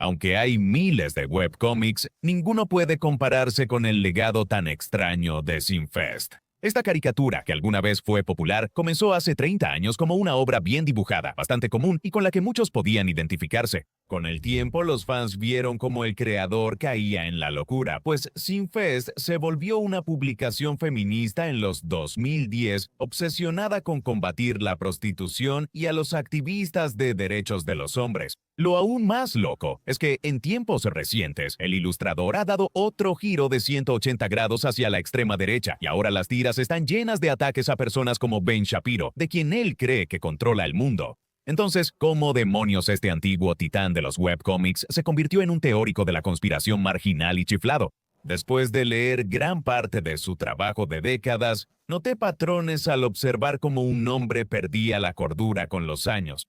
Aunque hay miles de webcómics, ninguno puede compararse con el legado tan extraño de Sinfest. Esta caricatura, que alguna vez fue popular, comenzó hace 30 años como una obra bien dibujada, bastante común y con la que muchos podían identificarse. Con el tiempo, los fans vieron cómo el creador caía en la locura, pues Sinfest se volvió una publicación feminista en los 2010, obsesionada con combatir la prostitución y a los activistas de derechos de los hombres. Lo aún más loco es que en tiempos recientes, el ilustrador ha dado otro giro de 180 grados hacia la extrema derecha y ahora las tiras están llenas de ataques a personas como Ben Shapiro, de quien él cree que controla el mundo. Entonces, ¿cómo demonios este antiguo titán de los webcómics se convirtió en un teórico de la conspiración marginal y chiflado? Después de leer gran parte de su trabajo de décadas, noté patrones al observar cómo un hombre perdía la cordura con los años.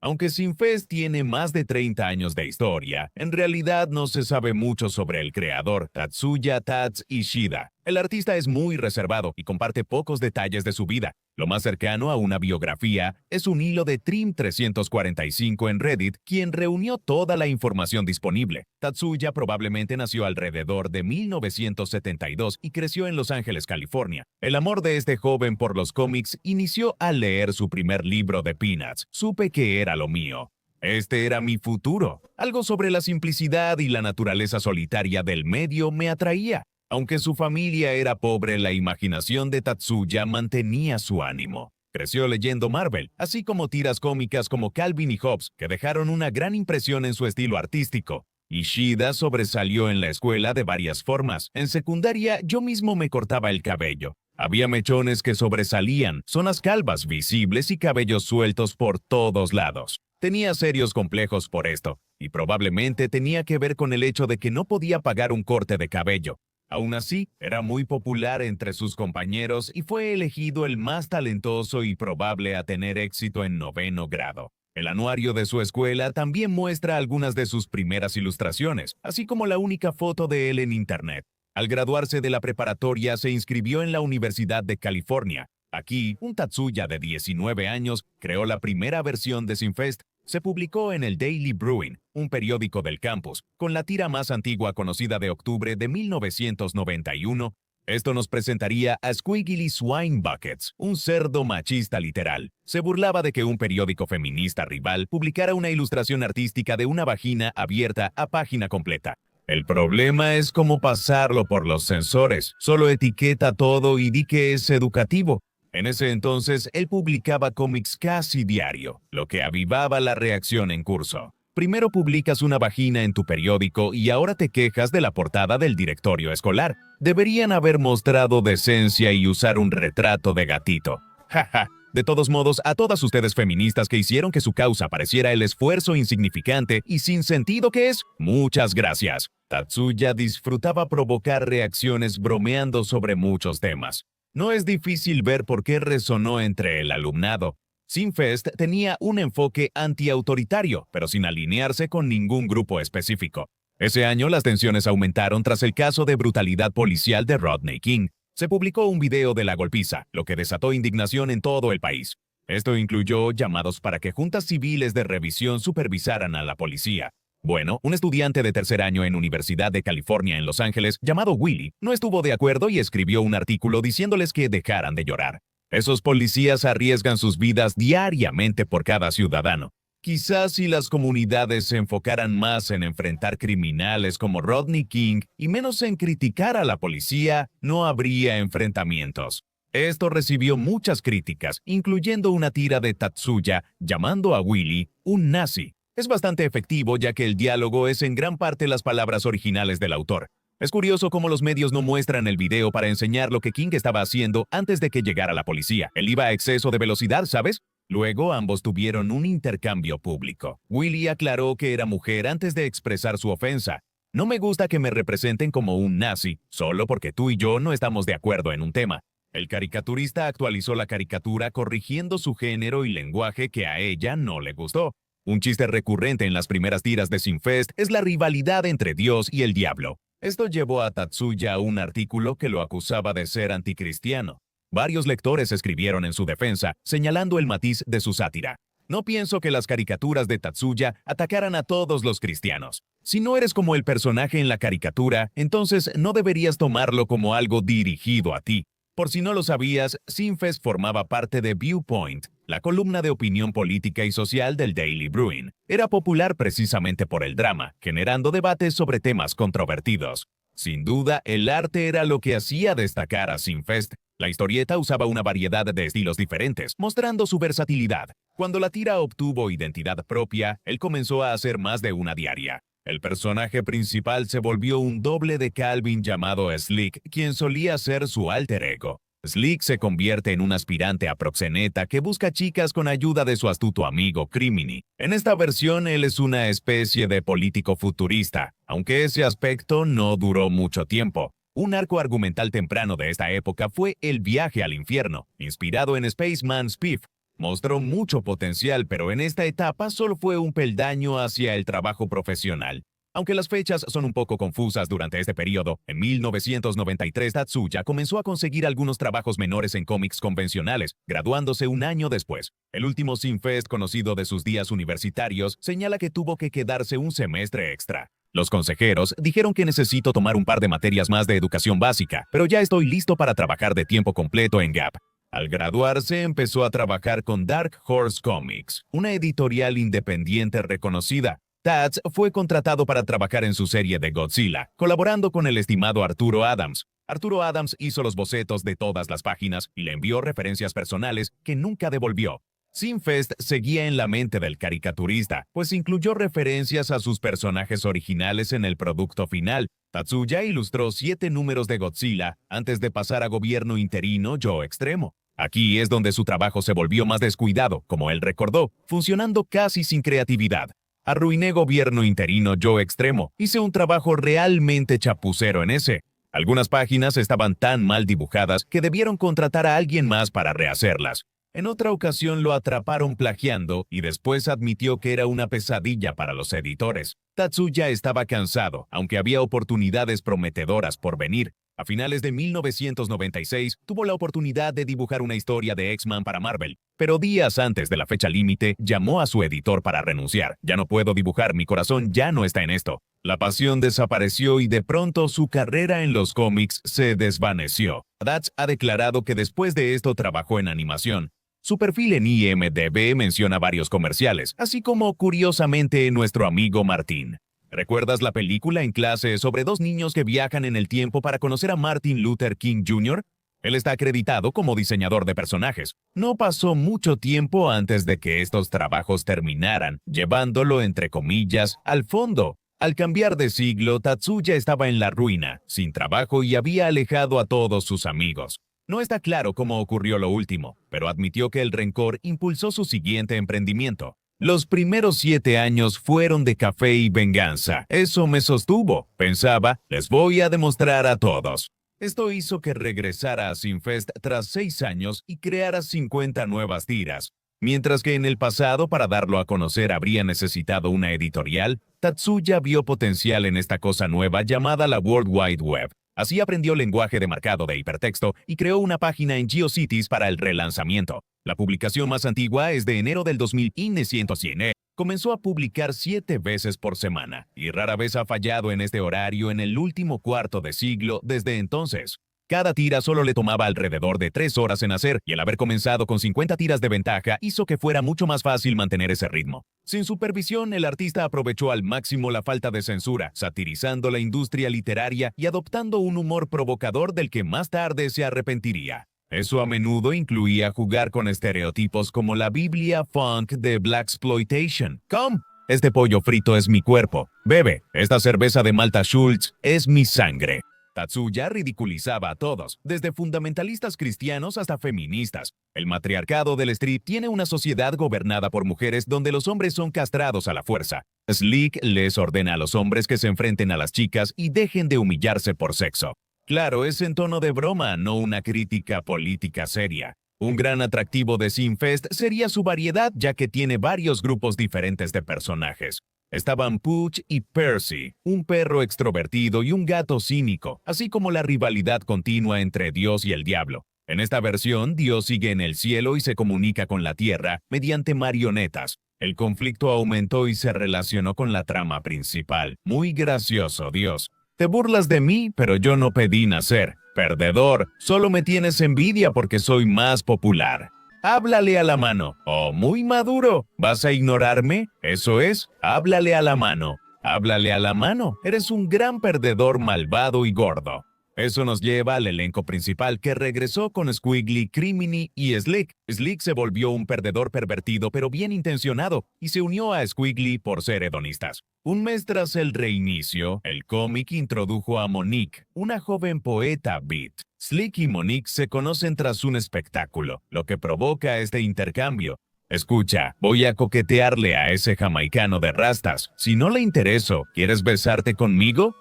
Aunque Sinfest tiene más de 30 años de historia, en realidad no se sabe mucho sobre el creador, Tatsuya Tatsu Ishida. El artista es muy reservado y comparte pocos detalles de su vida. Lo más cercano a una biografía es un hilo de Trim345 en Reddit, quien reunió toda la información disponible. Tatsuya probablemente nació alrededor de 1972 y creció en Los Ángeles, California. El amor de este joven por los cómics inició al leer su primer libro de Peanuts. Supe que era lo mío. Este era mi futuro. Algo sobre la simplicidad y la naturaleza solitaria del medio me atraía. Aunque su familia era pobre, la imaginación de Tatsuya mantenía su ánimo. Creció leyendo Marvel, así como tiras cómicas como Calvin y Hobbes, que dejaron una gran impresión en su estilo artístico. Ishida sobresalió en la escuela de varias formas. En secundaria, yo mismo me cortaba el cabello. Había mechones que sobresalían, zonas calvas visibles y cabellos sueltos por todos lados. Tenía serios complejos por esto, y probablemente tenía que ver con el hecho de que no podía pagar un corte de cabello. Aún así, era muy popular entre sus compañeros y fue elegido el más talentoso y probable a tener éxito en 9º grado. El anuario de su escuela también muestra algunas de sus primeras ilustraciones, así como la única foto de él en Internet. Al graduarse de la preparatoria, se inscribió en la Universidad de California. Aquí, un Tatsuya de 19 años creó la primera versión de Sinfest. Se publicó en el Daily Bruin, un periódico del campus, con la tira más antigua conocida de octubre de 1991. Esto nos presentaría a Squiggly Swine Buckets, un cerdo machista literal. Se burlaba de que un periódico feminista rival publicara una ilustración artística de una vagina abierta a página completa. El problema es cómo pasarlo por los censores. Solo etiqueta todo y di que es educativo. En ese entonces, él publicaba cómics casi diario, lo que avivaba la reacción en curso. Primero publicas una vagina en tu periódico y ahora te quejas de la portada del directorio escolar. Deberían haber mostrado decencia y usar un retrato de gatito. Jaja. De todos modos, a todas ustedes feministas que hicieron que su causa pareciera el esfuerzo insignificante y sin sentido que es, muchas gracias. Tatsuya disfrutaba provocar reacciones bromeando sobre muchos temas. No es difícil ver por qué resonó entre el alumnado. Sinfest tenía un enfoque antiautoritario, pero sin alinearse con ningún grupo específico. Ese año las tensiones aumentaron tras el caso de brutalidad policial de Rodney King. Se publicó un video de la golpiza, lo que desató indignación en todo el país. Esto incluyó llamados para que juntas civiles de revisión supervisaran a la policía. Bueno, un estudiante de tercer año en Universidad de California en Los Ángeles, llamado Willy, no estuvo de acuerdo y escribió un artículo diciéndoles que dejaran de llorar. Esos policías arriesgan sus vidas diariamente por cada ciudadano. Quizás si las comunidades se enfocaran más en enfrentar criminales como Rodney King y menos en criticar a la policía, no habría enfrentamientos. Esto recibió muchas críticas, incluyendo una tira de Tatsuya llamando a Willy un nazi. Es bastante efectivo ya que el diálogo es en gran parte las palabras originales del autor. Es curioso cómo los medios no muestran el video para enseñar lo que King estaba haciendo antes de que llegara la policía. Él iba a exceso de velocidad, ¿sabes? Luego ambos tuvieron un intercambio público. Willy aclaró que era mujer antes de expresar su ofensa. No me gusta que me representen como un nazi, solo porque tú y yo no estamos de acuerdo en un tema. El caricaturista actualizó la caricatura corrigiendo su género y lenguaje que a ella no le gustó. Un chiste recurrente en las primeras tiras de Sinfest es la rivalidad entre Dios y el diablo. Esto llevó a Tatsuya a un artículo que lo acusaba de ser anticristiano. Varios lectores escribieron en su defensa, señalando el matiz de su sátira. No pienso que las caricaturas de Tatsuya atacaran a todos los cristianos. Si no eres como el personaje en la caricatura, entonces no deberías tomarlo como algo dirigido a ti. Por si no lo sabías, Sinfest formaba parte de Viewpoint, la columna de opinión política y social del Daily Bruin. Era popular precisamente por el drama, generando debates sobre temas controvertidos. Sin duda, el arte era lo que hacía destacar a Sinfest. La historieta usaba una variedad de estilos diferentes, mostrando su versatilidad. Cuando la tira obtuvo identidad propia, él comenzó a hacer más de una diaria. El personaje principal se volvió un doble de Calvin llamado Slick, quien solía ser su alter ego. Slick se convierte en un aspirante a proxeneta que busca chicas con ayuda de su astuto amigo Criminy. En esta versión, él es una especie de político futurista, aunque ese aspecto no duró mucho tiempo. Un arco argumental temprano de esta época fue El viaje al infierno, inspirado en Spaceman Spiff. Mostró mucho potencial, pero en esta etapa solo fue un peldaño hacia el trabajo profesional. Aunque las fechas son un poco confusas durante este periodo, en 1993 Tatsuya comenzó a conseguir algunos trabajos menores en cómics convencionales, graduándose un año después. El último Sinfest conocido de sus días universitarios señala que tuvo que quedarse un semestre extra. Los consejeros dijeron que necesito tomar un par de materias más de educación básica, pero ya estoy listo para trabajar de tiempo completo en Gap. Al graduarse, empezó a trabajar con Dark Horse Comics, una editorial independiente reconocida. Tats fue contratado para trabajar en su serie de Godzilla, colaborando con el estimado Arturo Adams. Arturo Adams hizo los bocetos de todas las páginas y le envió referencias personales que nunca devolvió. Sinfest seguía en la mente del caricaturista, pues incluyó referencias a sus personajes originales en el producto final. Tatsuya ilustró 7 números de Godzilla antes de pasar a gobierno interino Yo Extremo. Aquí es donde su trabajo se volvió más descuidado, como él recordó, funcionando casi sin creatividad. Arruiné gobierno interino Yo Extremo. Hice un trabajo realmente chapucero en ese. Algunas páginas estaban tan mal dibujadas que debieron contratar a alguien más para rehacerlas. En otra ocasión lo atraparon plagiando y después admitió que era una pesadilla para los editores. Tatsuya estaba cansado, aunque había oportunidades prometedoras por venir. A finales de 1996, tuvo la oportunidad de dibujar una historia de X-Men para Marvel, pero días antes de la fecha límite, llamó a su editor para renunciar. Ya no puedo dibujar, mi corazón ya no está en esto. La pasión desapareció y de pronto su carrera en los cómics se desvaneció. Tats ha declarado que después de esto trabajó en animación. Su perfil en IMDb menciona varios comerciales, así como, curiosamente, nuestro amigo Martín. ¿Recuerdas la película en clase sobre 2 niños que viajan en el tiempo para conocer a Martin Luther King Jr.? Él está acreditado como diseñador de personajes. No pasó mucho tiempo antes de que estos trabajos terminaran, llevándolo, entre comillas, al fondo. Al cambiar de siglo, Tatsuya estaba en la ruina, sin trabajo y había alejado a todos sus amigos. No está claro cómo ocurrió lo último, pero admitió que el rencor impulsó su siguiente emprendimiento. Los primeros 7 años fueron de café y venganza. Eso me sostuvo. Pensaba, les voy a demostrar a todos. Esto hizo que regresara a Sinfest tras 6 años y creara 50 nuevas tiras. Mientras que en el pasado, para darlo a conocer, habría necesitado una editorial, Tatsuya vio potencial en esta cosa nueva llamada la World Wide Web. Así aprendió lenguaje de marcado de hipertexto y creó una página en GeoCities para el relanzamiento. La publicación más antigua es de enero del 2000 y comenzó a publicar 7 veces por semana y rara vez ha fallado en este horario en el último cuarto de siglo desde entonces. Cada tira solo le tomaba alrededor de 3 horas en hacer y el haber comenzado con 50 tiras de ventaja hizo que fuera mucho más fácil mantener ese ritmo. Sin supervisión, el artista aprovechó al máximo la falta de censura, satirizando la industria literaria y adoptando un humor provocador del que más tarde se arrepentiría. Eso a menudo incluía jugar con estereotipos como la Biblia funk de Blaxploitation. Come, este pollo frito es mi cuerpo. Bebe, esta cerveza de Malta Schultz es mi sangre. Tatsuya ridiculizaba a todos, desde fundamentalistas cristianos hasta feministas. El matriarcado del strip tiene una sociedad gobernada por mujeres donde los hombres son castrados a la fuerza. Slick les ordena a los hombres que se enfrenten a las chicas y dejen de humillarse por sexo. Claro, es en tono de broma, no una crítica política seria. Un gran atractivo de Sinfest sería su variedad, ya que tiene varios grupos diferentes de personajes. Estaban Pooch y Percy, un perro extrovertido y un gato cínico, así como la rivalidad continua entre Dios y el diablo. En esta versión, Dios sigue en el cielo y se comunica con la tierra mediante marionetas. El conflicto aumentó y se relacionó con la trama principal. Muy gracioso, Dios. Te burlas de mí, pero yo no pedí nacer. Perdedor, solo me tienes envidia porque soy más popular. Háblale a la mano. Oh, muy maduro. ¿Vas a ignorarme? Eso es, háblale a la mano. Háblale a la mano. Eres un gran perdedor malvado y gordo. Eso nos lleva al elenco principal que regresó con Squiggly, Criminy y Slick. Slick se volvió un perdedor pervertido pero bien intencionado y se unió a Squiggly por ser hedonistas. Un mes tras el reinicio, el cómic introdujo a Monique, una joven poeta beat. Slick y Monique se conocen tras un espectáculo, lo que provoca este intercambio. Escucha, voy a coquetearle a ese jamaicano de rastas. Si no le intereso, ¿quieres besarte conmigo?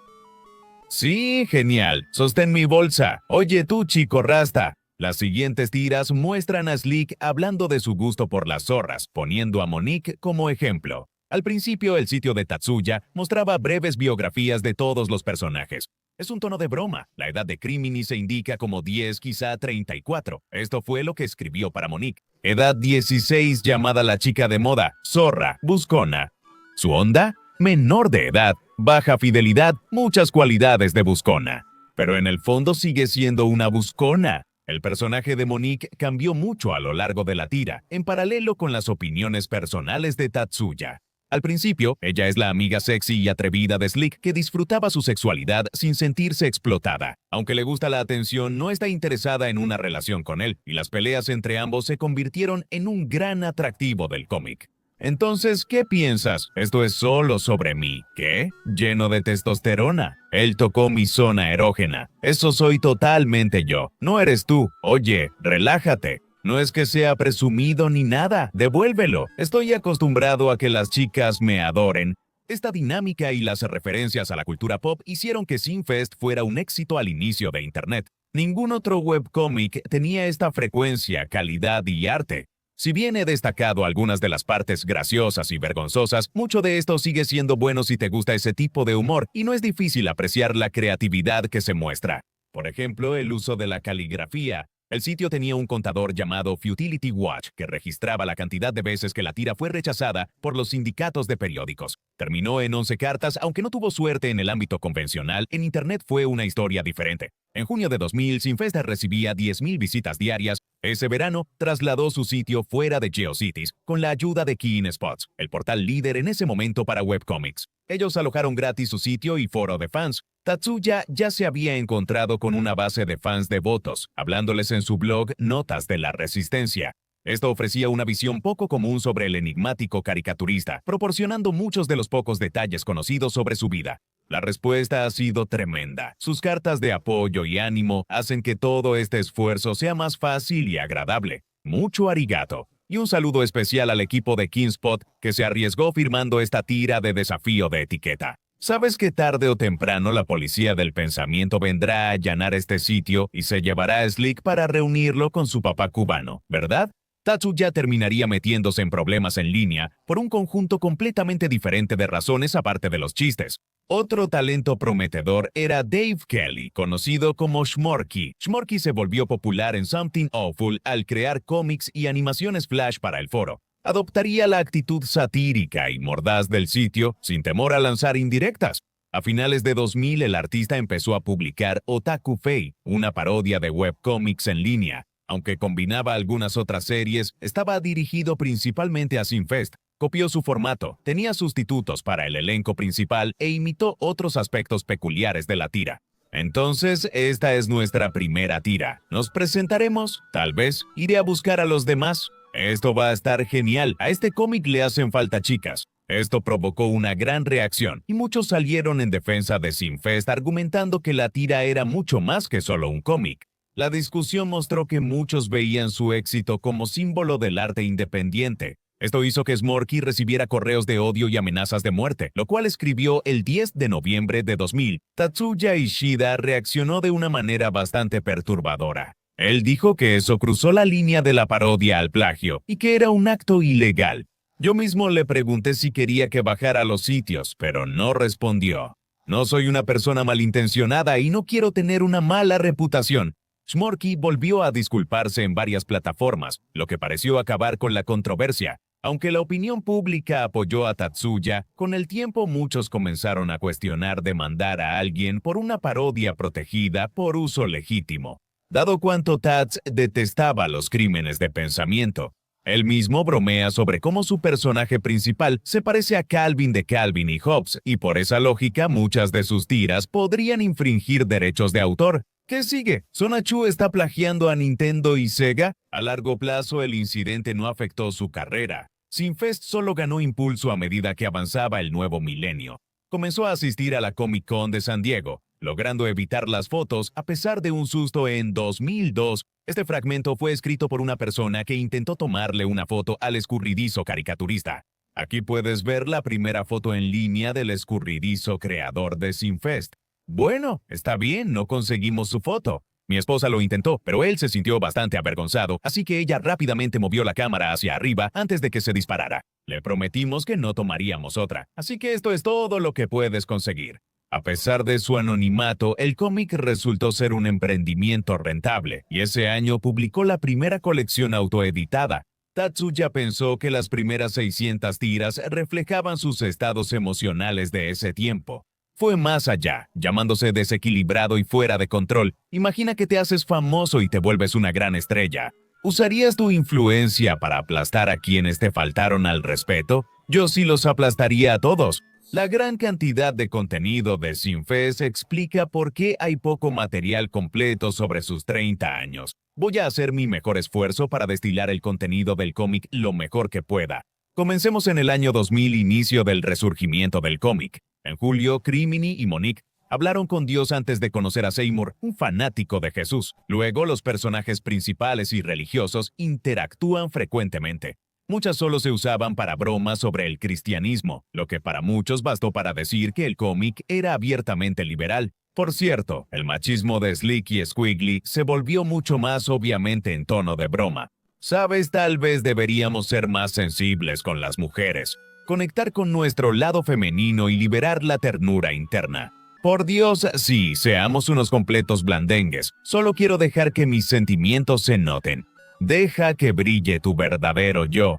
Sí, genial. Sostén mi bolsa. Oye tú, chico rasta. Las siguientes tiras muestran a Slick hablando de su gusto por las zorras, poniendo a Monique como ejemplo. Al principio, el sitio de Tatsuya mostraba breves biografías de todos los personajes. Es un tono de broma. La edad de Criminy se indica como 10, quizá 34. Esto fue lo que escribió para Monique. Edad 16, llamada la chica de moda, zorra, buscona. ¿Su onda? Menor de edad, baja fidelidad, muchas cualidades de buscona. Pero en el fondo sigue siendo una buscona. El personaje de Monique cambió mucho a lo largo de la tira, en paralelo con las opiniones personales de Tatsuya. Al principio, ella es la amiga sexy y atrevida de Slick que disfrutaba su sexualidad sin sentirse explotada. Aunque le gusta la atención, no está interesada en una relación con él, y las peleas entre ambos se convirtieron en un gran atractivo del cómic. Entonces, ¿qué piensas? Esto es solo sobre mí. ¿Qué? Lleno de testosterona. Él tocó mi zona erógena. Eso soy totalmente yo. No eres tú. Oye, relájate. No es que sea presumido ni nada. Devuélvelo. Estoy acostumbrado a que las chicas me adoren. Esta dinámica y las referencias a la cultura pop hicieron que Sinfest fuera un éxito al inicio de Internet. Ningún otro webcómic tenía esta frecuencia, calidad y arte. Si bien he destacado algunas de las partes graciosas y vergonzosas, mucho de esto sigue siendo bueno si te gusta ese tipo de humor y no es difícil apreciar la creatividad que se muestra. Por ejemplo, el uso de la caligrafía. El sitio tenía un contador llamado Futility Watch que registraba la cantidad de veces que la tira fue rechazada por los sindicatos de periódicos. Terminó en 11 cartas, aunque no tuvo suerte en el ámbito convencional, en Internet fue una historia diferente. En junio de 2000, Sinfest recibía 10,000 visitas diarias. Ese verano, trasladó su sitio fuera de GeoCities con la ayuda de Keen Spots, el portal líder en ese momento para webcomics. Ellos alojaron gratis su sitio y foro de fans. Tatsuya ya se había encontrado con una base de fans devotos, hablándoles en su blog Notas de la Resistencia. Esto ofrecía una visión poco común sobre el enigmático caricaturista, proporcionando muchos de los pocos detalles conocidos sobre su vida. La respuesta ha sido tremenda. Sus cartas de apoyo y ánimo hacen que todo este esfuerzo sea más fácil y agradable. Mucho arigato. Y un saludo especial al equipo de Keenspot que se arriesgó firmando esta tira de desafío de etiqueta. ¿Sabes que tarde o temprano la policía del pensamiento vendrá a allanar este sitio y se llevará a Slick para reunirlo con su papá cubano, verdad? Tatsuya terminaría metiéndose en problemas en línea por un conjunto completamente diferente de razones aparte de los chistes. Otro talento prometedor era Dave Kelly, conocido como Shmorky. Shmorky se volvió popular en Something Awful al crear cómics y animaciones flash para el foro. Adoptaría la actitud satírica y mordaz del sitio sin temor a lanzar indirectas. A finales de 2000, el artista empezó a publicar Otaku Fei, una parodia de webcómics en línea. Aunque combinaba algunas otras series, estaba dirigido principalmente a Sinfest. Copió su formato, tenía sustitutos para el elenco principal e imitó otros aspectos peculiares de la tira. Entonces, esta es nuestra primera tira. ¿Nos presentaremos? Tal vez. Iré a buscar a los demás. Esto va a estar genial. A este cómic le hacen falta chicas. Esto provocó una gran reacción y muchos salieron en defensa de Sinfest argumentando que la tira era mucho más que solo un cómic. La discusión mostró que muchos veían su éxito como símbolo del arte independiente. Esto hizo que Shmorky recibiera correos de odio y amenazas de muerte, lo cual escribió el 10 de noviembre de 2000. Tatsuya Ishida reaccionó de una manera bastante perturbadora. Él dijo que eso cruzó la línea de la parodia al plagio y que era un acto ilegal. Yo mismo le pregunté si quería que bajara los sitios, pero no respondió. No soy una persona malintencionada y no quiero tener una mala reputación. Shmorky volvió a disculparse en varias plataformas, lo que pareció acabar con la controversia. Aunque la opinión pública apoyó a Tatsuya, con el tiempo muchos comenzaron a cuestionar demandar a alguien por una parodia protegida por uso legítimo, dado cuánto Tats detestaba los crímenes de pensamiento. Él mismo bromea sobre cómo su personaje principal se parece a Calvin de Calvin y Hobbes, y por esa lógica muchas de sus tiras podrían infringir derechos de autor. ¿Qué sigue? ¿Sonachu está plagiando a Nintendo y Sega? A largo plazo el incidente no afectó su carrera. Sinfest solo ganó impulso a medida que avanzaba el nuevo milenio. Comenzó a asistir a la Comic Con de San Diego, logrando evitar las fotos a pesar de un susto en 2002. Este fragmento fue escrito por una persona que intentó tomarle una foto al escurridizo caricaturista. Aquí puedes ver la primera foto en línea del escurridizo creador de Sinfest. Bueno, está bien, no conseguimos su foto. Mi esposa lo intentó, pero él se sintió bastante avergonzado, así que ella rápidamente movió la cámara hacia arriba antes de que se disparara. Le prometimos que no tomaríamos otra, así que esto es todo lo que puedes conseguir. A pesar de su anonimato, el cómic resultó ser un emprendimiento rentable, y ese año publicó la primera colección autoeditada. Tatsuya pensó que las primeras 600 tiras reflejaban sus estados emocionales de ese tiempo. Fue más allá, llamándose desequilibrado y fuera de control. Imagina que te haces famoso y te vuelves una gran estrella. ¿Usarías tu influencia para aplastar a quienes te faltaron al respeto? Yo sí los aplastaría a todos. La gran cantidad de contenido de Sinfest explica por qué hay poco material completo sobre sus 30 años. Voy a hacer mi mejor esfuerzo para destilar el contenido del cómic lo mejor que pueda. Comencemos en el año 2000, inicio del resurgimiento del cómic. En julio, Criminy y Monique hablaron con Dios antes de conocer a Seymour, un fanático de Jesús. Luego, los personajes principales y religiosos interactúan frecuentemente. Muchas solo se usaban para bromas sobre el cristianismo, lo que para muchos bastó para decir que el cómic era abiertamente liberal. Por cierto, el machismo de Slick y Squiggly se volvió mucho más obviamente en tono de broma. Sabes, tal vez deberíamos ser más sensibles con las mujeres, conectar con nuestro lado femenino y liberar la ternura interna. Por Dios, sí, seamos unos completos blandengues. Solo quiero dejar que mis sentimientos se noten. Deja que brille tu verdadero yo.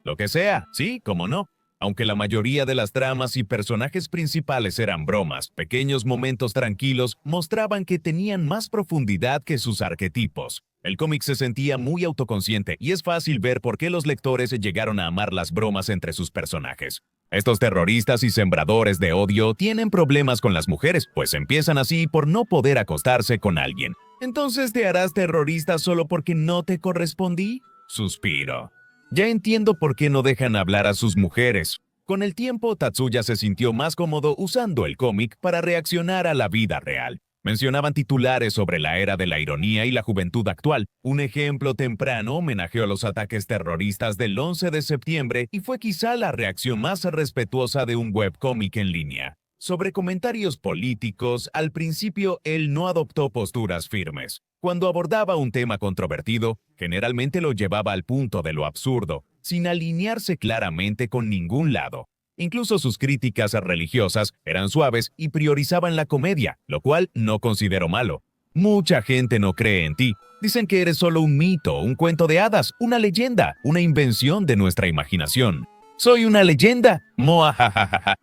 Lo que sea, sí, cómo no. Aunque la mayoría de las tramas y personajes principales eran bromas, pequeños momentos tranquilos mostraban que tenían más profundidad que sus arquetipos. El cómic se sentía muy autoconsciente y es fácil ver por qué los lectores llegaron a amar las bromas entre sus personajes. Estos terroristas y sembradores de odio tienen problemas con las mujeres, pues empiezan así por no poder acostarse con alguien. ¿Entonces te harás terrorista solo porque no te correspondí? Suspiro. Ya entiendo por qué no dejan hablar a sus mujeres. Con el tiempo, Tatsuya se sintió más cómodo usando el cómic para reaccionar a la vida real. Mencionaban titulares sobre la era de la ironía y la juventud actual. Un ejemplo temprano homenajeó los ataques terroristas del 11 de septiembre y fue quizá la reacción más respetuosa de un webcómic en línea. Sobre comentarios políticos, al principio él no adoptó posturas firmes. Cuando abordaba un tema controvertido, generalmente lo llevaba al punto de lo absurdo, sin alinearse claramente con ningún lado. Incluso sus críticas religiosas eran suaves y priorizaban la comedia, lo cual no considero malo. Mucha gente no cree en ti. Dicen que eres solo un mito, un cuento de hadas, una leyenda, una invención de nuestra imaginación. ¡Soy una leyenda! ¡Moajajaja!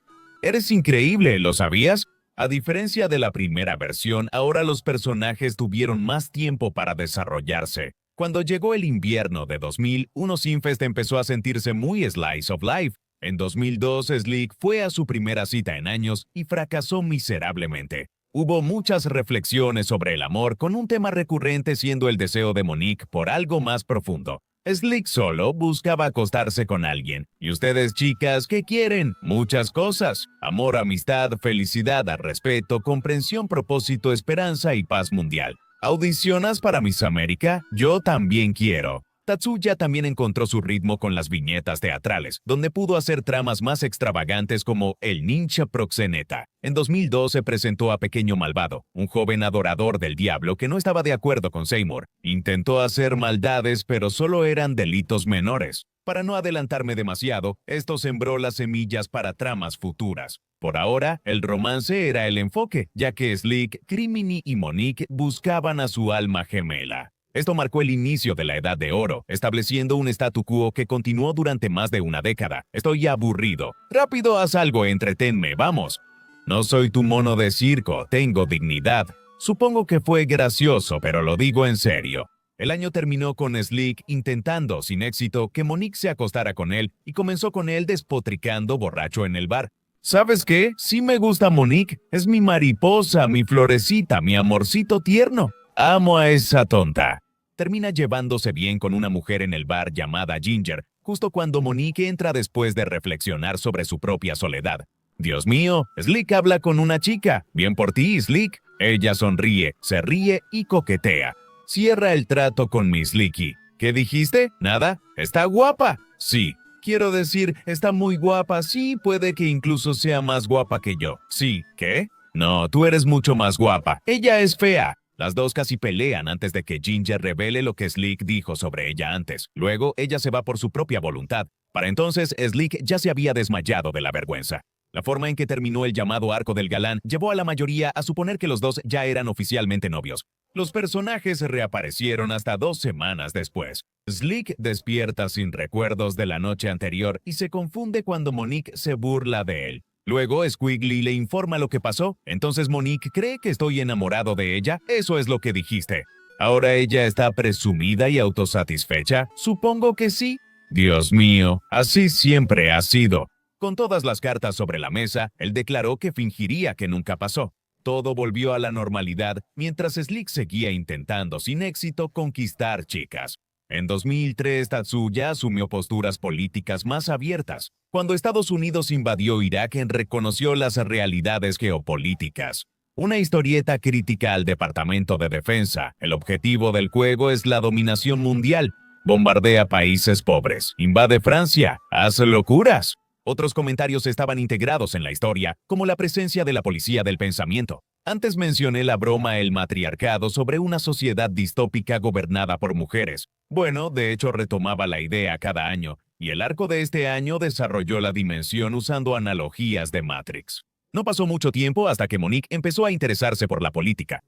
Eres increíble, ¿lo sabías? A diferencia de la primera versión, ahora los personajes tuvieron más tiempo para desarrollarse. Cuando llegó el invierno de 2000, Sinfest empezó a sentirse muy slice of life. En 2002, Slick fue a su primera cita en años y fracasó miserablemente. Hubo muchas reflexiones sobre el amor, con un tema recurrente siendo el deseo de Monique por algo más profundo. Slick solo buscaba acostarse con alguien. ¿Y ustedes, chicas, qué quieren? Muchas cosas. Amor, amistad, felicidad, respeto, comprensión, propósito, esperanza y paz mundial. ¿Audicionas para Miss América? Yo también quiero. Tatsuya también encontró su ritmo con las viñetas teatrales, donde pudo hacer tramas más extravagantes como El ninja proxeneta. En 2012 presentó a Pequeño Malvado, un joven adorador del diablo que no estaba de acuerdo con Seymour. Intentó hacer maldades, pero solo eran delitos menores. Para no adelantarme demasiado, esto sembró las semillas para tramas futuras. Por ahora, el romance era el enfoque, ya que Slick, Criminy y Monique buscaban a su alma gemela. Esto marcó el inicio de la Edad de Oro, estableciendo un statu quo que continuó durante más de una década. Estoy aburrido. Rápido, haz algo, entretenme, vamos. No soy tu mono de circo, tengo dignidad. Supongo que fue gracioso, pero lo digo en serio. El año terminó con Slick intentando, sin éxito, que Monique se acostara con él y comenzó con él despotricando borracho en el bar. ¿Sabes qué? Sí me gusta Monique. Es mi mariposa, mi florecita, mi amorcito tierno. Amo a esa tonta. Termina llevándose bien con una mujer en el bar llamada Ginger, justo cuando Monique entra después de reflexionar sobre su propia soledad. Dios mío, Slick habla con una chica. Bien por ti, Slick. Ella sonríe, se ríe y coquetea. Cierra el trato con Miss Slicky. ¿Qué dijiste? ¿Nada? ¿Está guapa? Sí. Quiero decir, está muy guapa. Sí, puede que incluso sea más guapa que yo. Sí. ¿Qué? No, tú eres mucho más guapa. Ella es fea. Las dos casi pelean antes de que Ginger revele lo que Slick dijo sobre ella antes. Luego, ella se va por su propia voluntad. Para entonces, Slick ya se había desmayado de la vergüenza. La forma en que terminó el llamado arco del galán llevó a la mayoría a suponer que los dos ya eran oficialmente novios. Los personajes reaparecieron hasta 2 semanas después. Slick despierta sin recuerdos de la noche anterior y se confunde cuando Monique se burla de él. Luego, Squiggly le informa lo que pasó. Entonces Monique cree que estoy enamorado de ella. Eso es lo que dijiste. ¿Ahora ella está presumida y autosatisfecha? Supongo que sí. Dios mío, así siempre ha sido. Con todas las cartas sobre la mesa, él declaró que fingiría que nunca pasó. Todo volvió a la normalidad mientras Slick seguía intentando sin éxito conquistar chicas. En 2003, Tatsuya asumió posturas políticas más abiertas. Cuando Estados Unidos invadió Irak, reconoció las realidades geopolíticas. Una historieta crítica al Departamento de Defensa. El objetivo del juego es la dominación mundial. Bombardea países pobres, invade Francia, hace locuras. Otros comentarios estaban integrados en la historia, como la presencia de la policía del pensamiento. Antes mencioné la broma El matriarcado sobre una sociedad distópica gobernada por mujeres. Bueno, de hecho retomaba la idea cada año, y el arco de este año desarrolló la dimensión usando analogías de Matrix. No pasó mucho tiempo hasta que Monique empezó a interesarse por la política.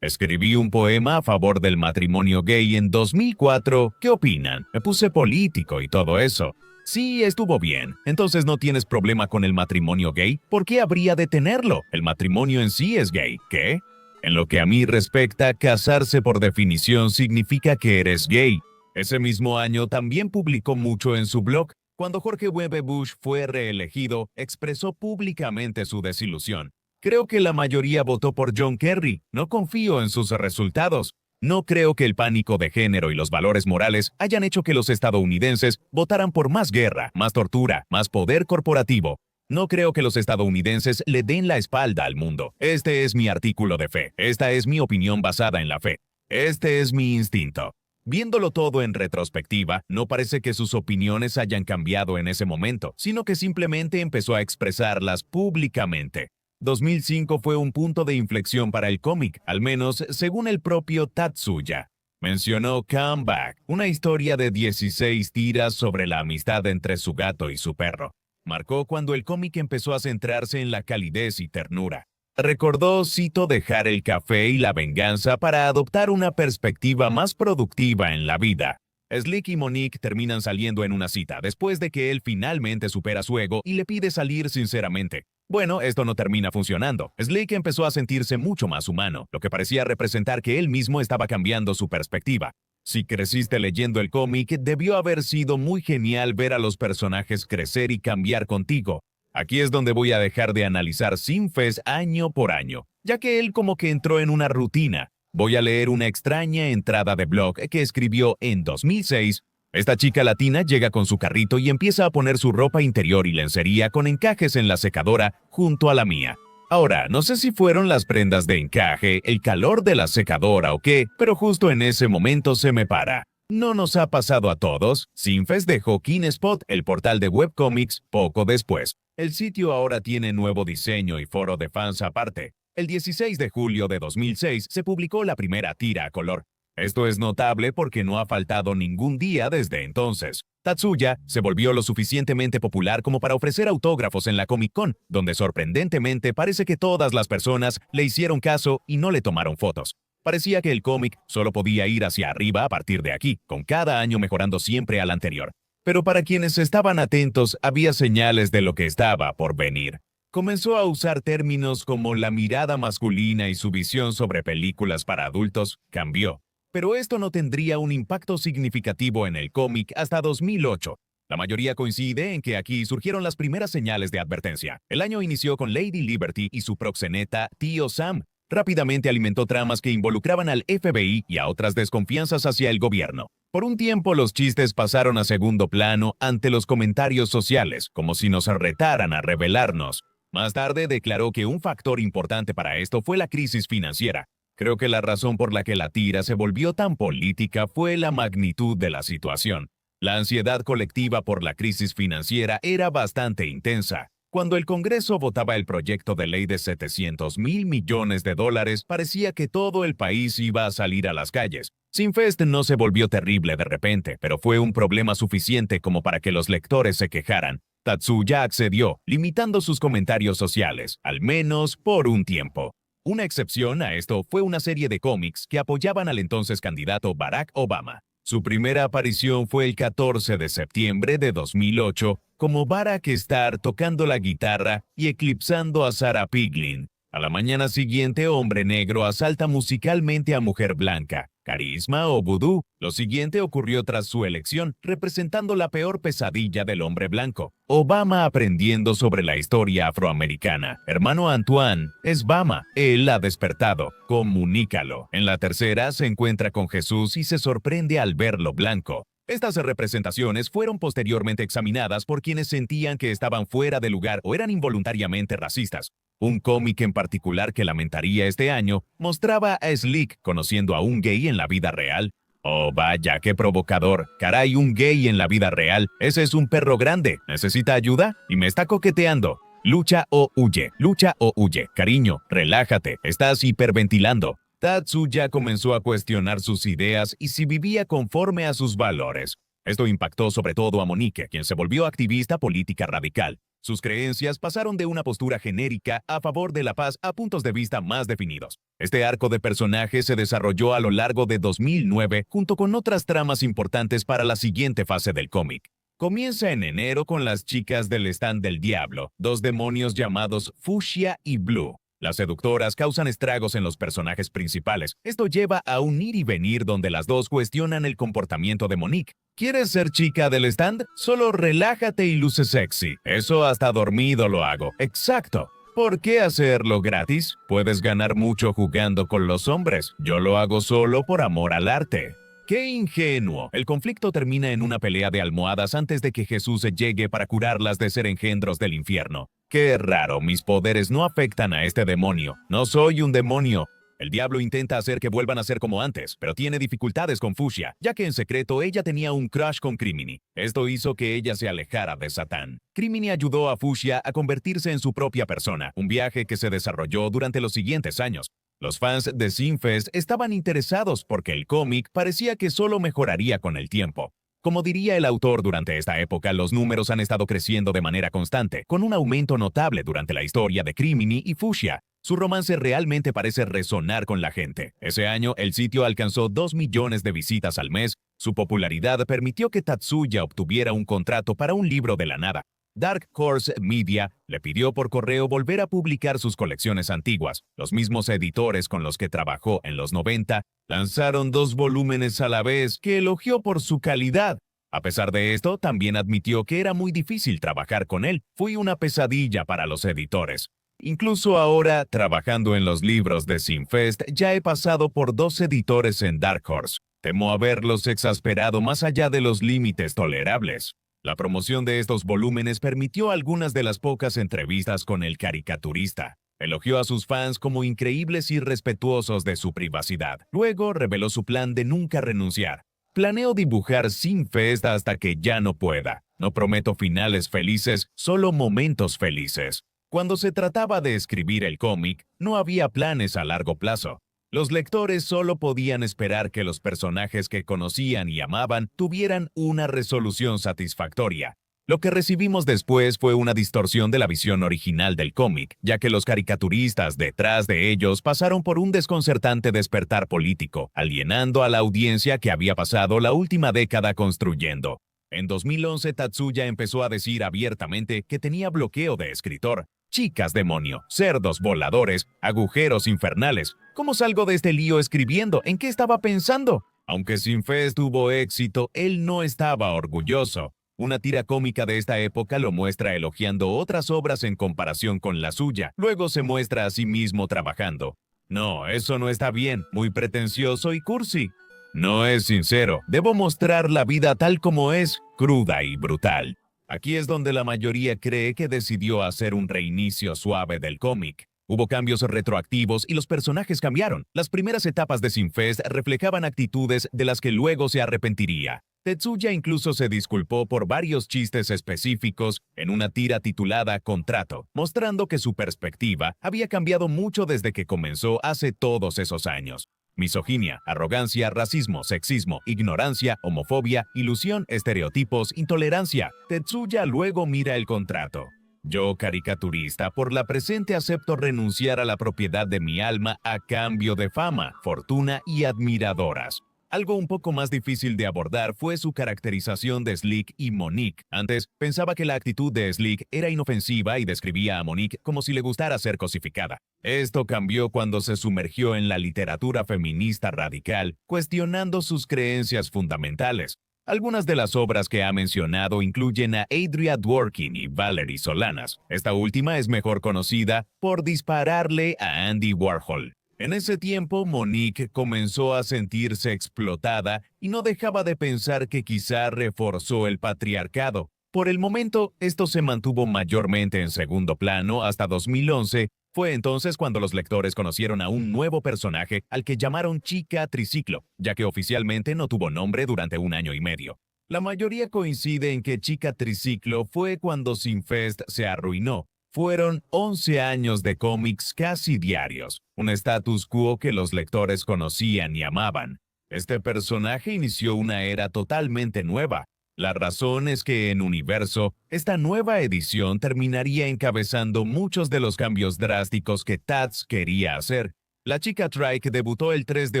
Escribí un poema a favor del matrimonio gay en 2004. ¿Qué opinan? Me puse político y todo eso. Sí, estuvo bien. Entonces no tienes problema con el matrimonio gay. ¿Por qué habría de tenerlo? El matrimonio en sí es gay. ¿Qué? En lo que a mí respecta, casarse por definición significa que eres gay. Ese mismo año también publicó mucho en su blog. Cuando George W. Bush fue reelegido, expresó públicamente su desilusión. Creo que la mayoría votó por John Kerry. No confío en sus resultados. No creo que el pánico de género y los valores morales hayan hecho que los estadounidenses votaran por más guerra, más tortura, más poder corporativo. No creo que los estadounidenses le den la espalda al mundo. Este es mi artículo de fe. Esta es mi opinión basada en la fe. Este es mi instinto. Viéndolo todo en retrospectiva, no parece que sus opiniones hayan cambiado en ese momento, sino que simplemente empezó a expresarlas públicamente. 2005 fue un punto de inflexión para el cómic, al menos según el propio Tatsuya. Mencionó Come Back, una historia de 16 tiras sobre la amistad entre su gato y su perro. Marcó cuando el cómic empezó a centrarse en la calidez y ternura. Recordó, cito, dejar el café y la venganza para adoptar una perspectiva más productiva en la vida. Slick y Monique terminan saliendo en una cita después de que él finalmente supera su ego y le pide salir sinceramente. Bueno, esto no termina funcionando. Slick empezó a sentirse mucho más humano, lo que parecía representar que él mismo estaba cambiando su perspectiva. Si creciste leyendo el cómic, debió haber sido muy genial ver a los personajes crecer y cambiar contigo. Aquí es donde voy a dejar de analizar Sinfest año por año, ya que él como que entró en una rutina. Voy a leer una extraña entrada de blog que escribió en 2006. Esta chica latina llega con su carrito y empieza a poner su ropa interior y lencería con encajes en la secadora junto a la mía. Ahora, no sé si fueron las prendas de encaje, el calor de la secadora o qué, pero justo en ese momento se me para. ¿No nos ha pasado a todos? Sinfest dejó KeenSpot, el portal de webcomics, poco después. El sitio ahora tiene nuevo diseño y foro de fans aparte. El 16 de julio de 2006 se publicó la primera tira a color. Esto es notable porque no ha faltado ningún día desde entonces. Tatsuya se volvió lo suficientemente popular como para ofrecer autógrafos en la Comic Con, donde sorprendentemente parece que todas las personas le hicieron caso y no le tomaron fotos. Parecía que el cómic solo podía ir hacia arriba a partir de aquí, con cada año mejorando siempre al anterior. Pero para quienes estaban atentos, había señales de lo que estaba por venir. Comenzó a usar términos como la mirada masculina y su visión sobre películas para adultos cambió. Pero esto no tendría un impacto significativo en el cómic hasta 2008. La mayoría coincide en que aquí surgieron las primeras señales de advertencia. El año inició con Lady Liberty y su proxeneta Tío Sam. Rápidamente alimentó tramas que involucraban al FBI y a otras desconfianzas hacia el gobierno. Por un tiempo los chistes pasaron a segundo plano ante los comentarios sociales, como si nos retaran a rebelarnos. Más tarde declaró que un factor importante para esto fue la crisis financiera. Creo que la razón por la que la tira se volvió tan política fue la magnitud de la situación. La ansiedad colectiva por la crisis financiera era bastante intensa. Cuando el Congreso votaba el proyecto de ley de 700,000 millones de dólares, parecía que todo el país iba a salir a las calles. Sinfest no se volvió terrible de repente, pero fue un problema suficiente como para que los lectores se quejaran. Tatsuya accedió, limitando sus comentarios sociales, al menos por un tiempo. Una excepción a esto fue una serie de cómics que apoyaban al entonces candidato Barack Obama. Su primera aparición fue el 14 de septiembre de 2008, como Barack Star tocando la guitarra y eclipsando a Sarah Piglin. A la mañana siguiente, Hombre Negro asalta musicalmente a Mujer Blanca, Carisma o Voodoo. Lo siguiente ocurrió tras su elección, representando la peor pesadilla del hombre blanco. Obama aprendiendo sobre la historia afroamericana. Hermano Antoine es Bama. Él ha despertado. Comunícalo. En la tercera se encuentra con Jesús y se sorprende al verlo blanco. Estas representaciones fueron posteriormente examinadas por quienes sentían que estaban fuera de lugar o eran involuntariamente racistas. Un cómic en particular que lamentaría este año mostraba a Slick conociendo a un gay en la vida real. Oh, vaya, qué provocador. Caray, un gay en la vida real. Ese es un perro grande. ¿Necesita ayuda? Y me está coqueteando. Lucha o huye. Lucha o huye. Cariño, relájate. Estás hiperventilando. Tatsuya comenzó a cuestionar sus ideas y si vivía conforme a sus valores. Esto impactó sobre todo a Monique, quien se volvió activista política radical. Sus creencias pasaron de una postura genérica a favor de la paz a puntos de vista más definidos. Este arco de personajes se desarrolló a lo largo de 2009 junto con otras tramas importantes para la siguiente fase del cómic. Comienza en enero con las chicas del stand del diablo, dos demonios llamados Fuchsia y Blue. Las seductoras causan estragos en los personajes principales. Esto lleva a un ir y venir donde las dos cuestionan el comportamiento de Monique. ¿Quieres ser chica del stand? Solo relájate y luce sexy. Eso hasta dormido lo hago. Exacto. ¿Por qué hacerlo gratis? Puedes ganar mucho jugando con los hombres. Yo lo hago solo por amor al arte. ¡Qué ingenuo! El conflicto termina en una pelea de almohadas antes de que Jesús llegue para curarlas de ser engendros del infierno. ¡Qué raro! Mis poderes no afectan a este demonio. No soy un demonio. El diablo intenta hacer que vuelvan a ser como antes, pero tiene dificultades con Fuchsia, ya que en secreto ella tenía un crush con Criminy. Esto hizo que ella se alejara de Satán. Criminy ayudó a Fuchsia a convertirse en su propia persona, un viaje que se desarrolló durante los siguientes años. Los fans de Sinfest estaban interesados porque el cómic parecía que solo mejoraría con el tiempo. Como diría el autor, durante esta época los números han estado creciendo de manera constante, con un aumento notable durante la historia de Criminy y Fuchsia. Su romance realmente parece resonar con la gente. Ese año, el sitio alcanzó 2 millones de visitas al mes. Su popularidad permitió que Tatsuya obtuviera un contrato para un libro de la nada. Dark Horse Media le pidió por correo volver a publicar sus colecciones antiguas. Los mismos editores con los que trabajó en los 90 lanzaron 2 volúmenes a la vez que elogió por su calidad. A pesar de esto, también admitió que era muy difícil trabajar con él. Fue una pesadilla para los editores. Incluso ahora, trabajando en los libros de Sinfest, ya he pasado por 2 editores en Dark Horse. Temo haberlos exasperado más allá de los límites tolerables. La promoción de estos volúmenes permitió algunas de las pocas entrevistas con el caricaturista. Elogió a sus fans como increíbles y respetuosos de su privacidad. Luego reveló su plan de nunca renunciar. Planeo dibujar Sinfest hasta que ya no pueda. No prometo finales felices, solo momentos felices. Cuando se trataba de escribir el cómic, no había planes a largo plazo. Los lectores solo podían esperar que los personajes que conocían y amaban tuvieran una resolución satisfactoria. Lo que recibimos después fue una distorsión de la visión original del cómic, ya que los caricaturistas detrás de ellos pasaron por un desconcertante despertar político, alienando a la audiencia que había pasado la última década construyendo. En 2011, Tatsuya empezó a decir abiertamente que tenía bloqueo de escritor. Chicas demonio, cerdos voladores, agujeros infernales. ¿Cómo salgo de este lío escribiendo? ¿En qué estaba pensando? Aunque Sinfest tuvo éxito, él no estaba orgulloso. Una tira cómica de esta época lo muestra elogiando otras obras en comparación con la suya. Luego se muestra a sí mismo trabajando. No, eso no está bien, muy pretencioso y cursi. No es sincero, debo mostrar la vida tal como es, cruda y brutal. Aquí es donde la mayoría cree que decidió hacer un reinicio suave del cómic. Hubo cambios retroactivos y los personajes cambiaron. Las primeras etapas de Sinfest reflejaban actitudes de las que luego se arrepentiría. Tetsuya incluso se disculpó por varios chistes específicos en una tira titulada Contrato, mostrando que su perspectiva había cambiado mucho desde que comenzó hace todos esos años. Misoginia, arrogancia, racismo, sexismo, ignorancia, homofobia, ilusión, estereotipos, intolerancia. Tetsuya luego mira el contrato. Yo, caricaturista, por la presente acepto renunciar a la propiedad de mi alma a cambio de fama, fortuna y admiradoras. Algo un poco más difícil de abordar fue su caracterización de Slick y Monique. Antes, pensaba que la actitud de Slick era inofensiva y describía a Monique como si le gustara ser cosificada. Esto cambió cuando se sumergió en la literatura feminista radical, cuestionando sus creencias fundamentales. Algunas de las obras que ha mencionado incluyen a Adria Dworkin y Valerie Solanas. Esta última es mejor conocida por dispararle a Andy Warhol. En ese tiempo, Monique comenzó a sentirse explotada y no dejaba de pensar que quizá reforzó el patriarcado. Por el momento, esto se mantuvo mayormente en segundo plano hasta 2011. Fue entonces cuando los lectores conocieron a un nuevo personaje al que llamaron Chica Triciclo, ya que oficialmente no tuvo nombre durante un año y medio. La mayoría coincide en que Chica Triciclo fue cuando Sinfest se arruinó. Fueron 11 años de cómics casi diarios, un status quo que los lectores conocían y amaban. Este personaje inició una era totalmente nueva. La razón es que en Universo, esta nueva edición terminaría encabezando muchos de los cambios drásticos que Tats quería hacer. La chica Trike debutó el 3 de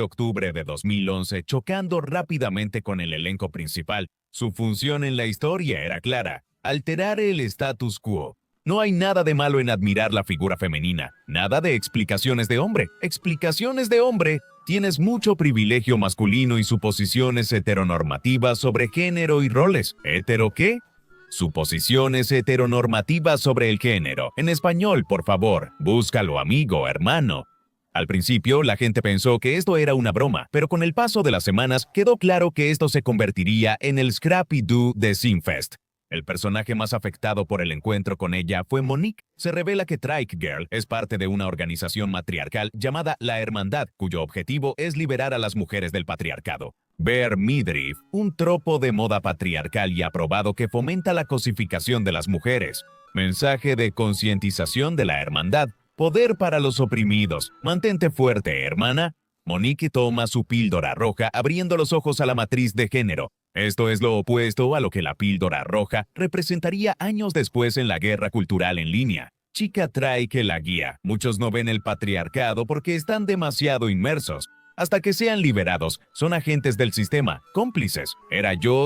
octubre de 2011, chocando rápidamente con el elenco principal. Su función en la historia era clara: alterar el status quo. No hay nada de malo en admirar la figura femenina, nada de explicaciones de hombre. Explicaciones de hombre. Tienes mucho privilegio masculino y suposiciones heteronormativas sobre género y roles. ¿Hetero qué? Suposiciones heteronormativas sobre el género. En español, por favor, búscalo, amigo, hermano. Al principio, la gente pensó que esto era una broma, pero con el paso de las semanas quedó claro que esto se convertiría en el Scrappy-Doo de Sinfest. El personaje más afectado por el encuentro con ella fue Monique. Se revela que Trike Girl es parte de una organización matriarcal llamada La Hermandad, cuyo objetivo es liberar a las mujeres del patriarcado. Bear Midriff, un tropo de moda patriarcal y aprobado que fomenta la cosificación de las mujeres. Mensaje de concientización de la hermandad. Poder para los oprimidos. Mantente fuerte, hermana. Monique toma su píldora roja abriendo los ojos a la matriz de género. Esto es lo opuesto a lo que la píldora roja representaría años después en la guerra cultural en línea. Chica Trike la guía. Muchos no ven el patriarcado porque están demasiado inmersos. Hasta que sean liberados, son agentes del sistema, cómplices.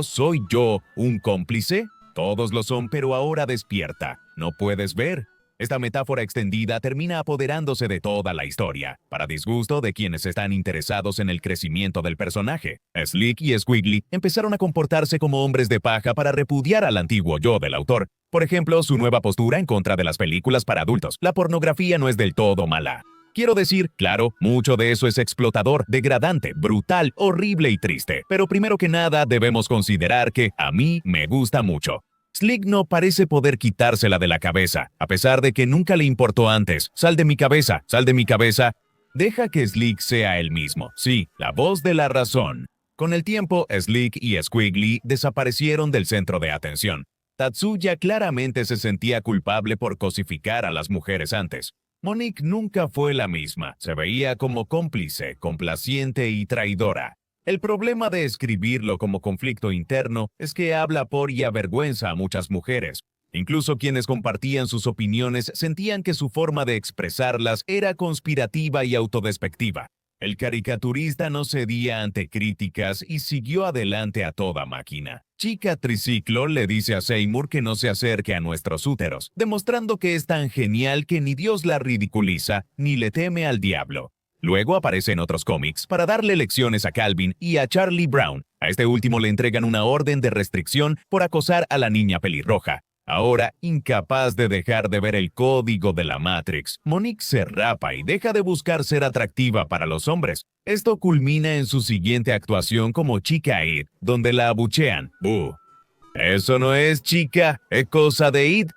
¿Soy yo, un cómplice? Todos lo son, pero ahora despierta. ¿No puedes ver? Esta metáfora extendida termina apoderándose de toda la historia, para disgusto de quienes están interesados en el crecimiento del personaje. Slick y Squiggly empezaron a comportarse como hombres de paja para repudiar al antiguo yo del autor. Por ejemplo, su nueva postura en contra de las películas para adultos. La pornografía no es del todo mala. Quiero decir, claro, mucho de eso es explotador, degradante, brutal, horrible y triste. Pero primero que nada debemos considerar que a mí me gusta mucho. Slick no parece poder quitársela de la cabeza, a pesar de que nunca le importó antes. Sal de mi cabeza, sal de mi cabeza. Deja que Slick sea él mismo. Sí, la voz de la razón. Con el tiempo, Slick y Squiggly desaparecieron del centro de atención. Tatsuya claramente se sentía culpable por cosificar a las mujeres antes. Monique nunca fue la misma, se veía como cómplice, complaciente y traidora. El problema de escribirlo como conflicto interno es que habla por y avergüenza a muchas mujeres. Incluso quienes compartían sus opiniones sentían que su forma de expresarlas era conspirativa y autodespectiva. El caricaturista no cedía ante críticas y siguió adelante a toda máquina. Chica Triciclo le dice a Seymour que no se acerque a nuestros úteros, demostrando que es tan genial que ni Dios la ridiculiza ni le teme al diablo. Luego aparece en otros cómics para darle lecciones a Calvin y a Charlie Brown. A este último le entregan una orden de restricción por acosar a la niña pelirroja. Ahora, incapaz de dejar de ver el código de la Matrix, Monique se rapa y deja de buscar ser atractiva para los hombres. Esto culmina en su siguiente actuación como Chica It, donde la abuchean. ¡Buh! Eso no es chica, es cosa de It.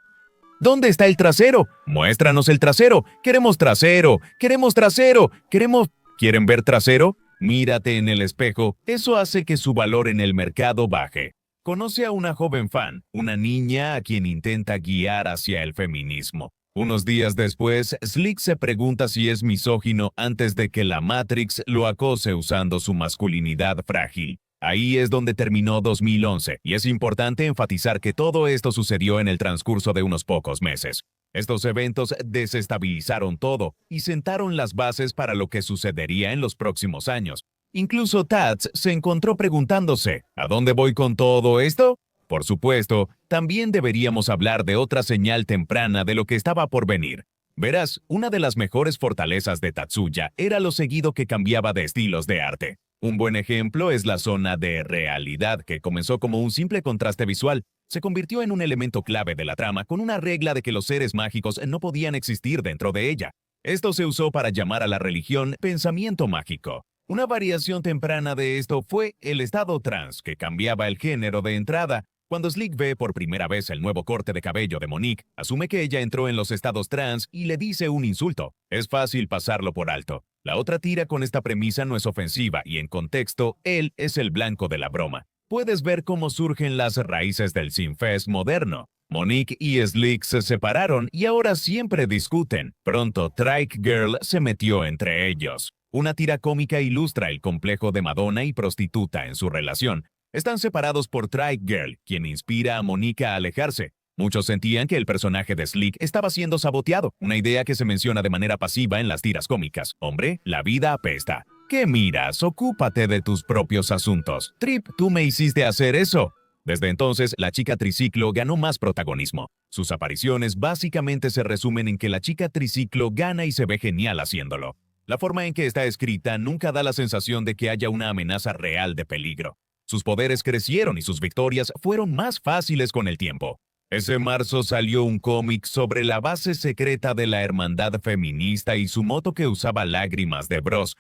¿Dónde está el trasero? Muéstranos el trasero. Queremos trasero. Queremos trasero. Queremos... ¿Quieren ver trasero? Mírate en el espejo. Eso hace que su valor en el mercado baje. Conoce a una joven fan, una niña a quien intenta guiar hacia el feminismo. Unos días después, Slick se pregunta si es misógino antes de que la Matrix lo acose usando su masculinidad frágil. Ahí es donde terminó 2011, y es importante enfatizar que todo esto sucedió en el transcurso de unos pocos meses. Estos eventos desestabilizaron todo y sentaron las bases para lo que sucedería en los próximos años. Incluso Tats se encontró preguntándose, ¿a dónde voy con todo esto? Por supuesto, también deberíamos hablar de otra señal temprana de lo que estaba por venir. Verás, una de las mejores fortalezas de Tatsuya era lo seguido que cambiaba de estilos de arte. Un buen ejemplo es la zona de realidad, que comenzó como un simple contraste visual. Se convirtió en un elemento clave de la trama con una regla de que los seres mágicos no podían existir dentro de ella. Esto se usó para llamar a la religión pensamiento mágico. Una variación temprana de esto fue el estado trans, que cambiaba el género de entrada. Cuando Slick ve por primera vez el nuevo corte de cabello de Monique, asume que ella entró en los estados trans y le dice un insulto. Es fácil pasarlo por alto. La otra tira con esta premisa no es ofensiva y en contexto, él es el blanco de la broma. Puedes ver cómo surgen las raíces del Sinfest moderno. Monique y Slick se separaron y ahora siempre discuten. Pronto Trike Girl se metió entre ellos. Una tira cómica ilustra el complejo de Madonna y prostituta en su relación. Están separados por Trike Girl, quien inspira a Monique a alejarse. Muchos sentían que el personaje de Slick estaba siendo saboteado, una idea que se menciona de manera pasiva en las tiras cómicas. Hombre, la vida apesta. ¿Qué miras? Ocúpate de tus propios asuntos. Trip, tú me hiciste hacer eso. Desde entonces, la chica triciclo ganó más protagonismo. Sus apariciones básicamente se resumen en que la chica triciclo gana y se ve genial haciéndolo. La forma en que está escrita nunca da la sensación de que haya una amenaza real de peligro. Sus poderes crecieron y sus victorias fueron más fáciles con el tiempo. Ese marzo salió un cómic sobre la base secreta de la hermandad feminista y su moto que usaba lágrimas de Bros.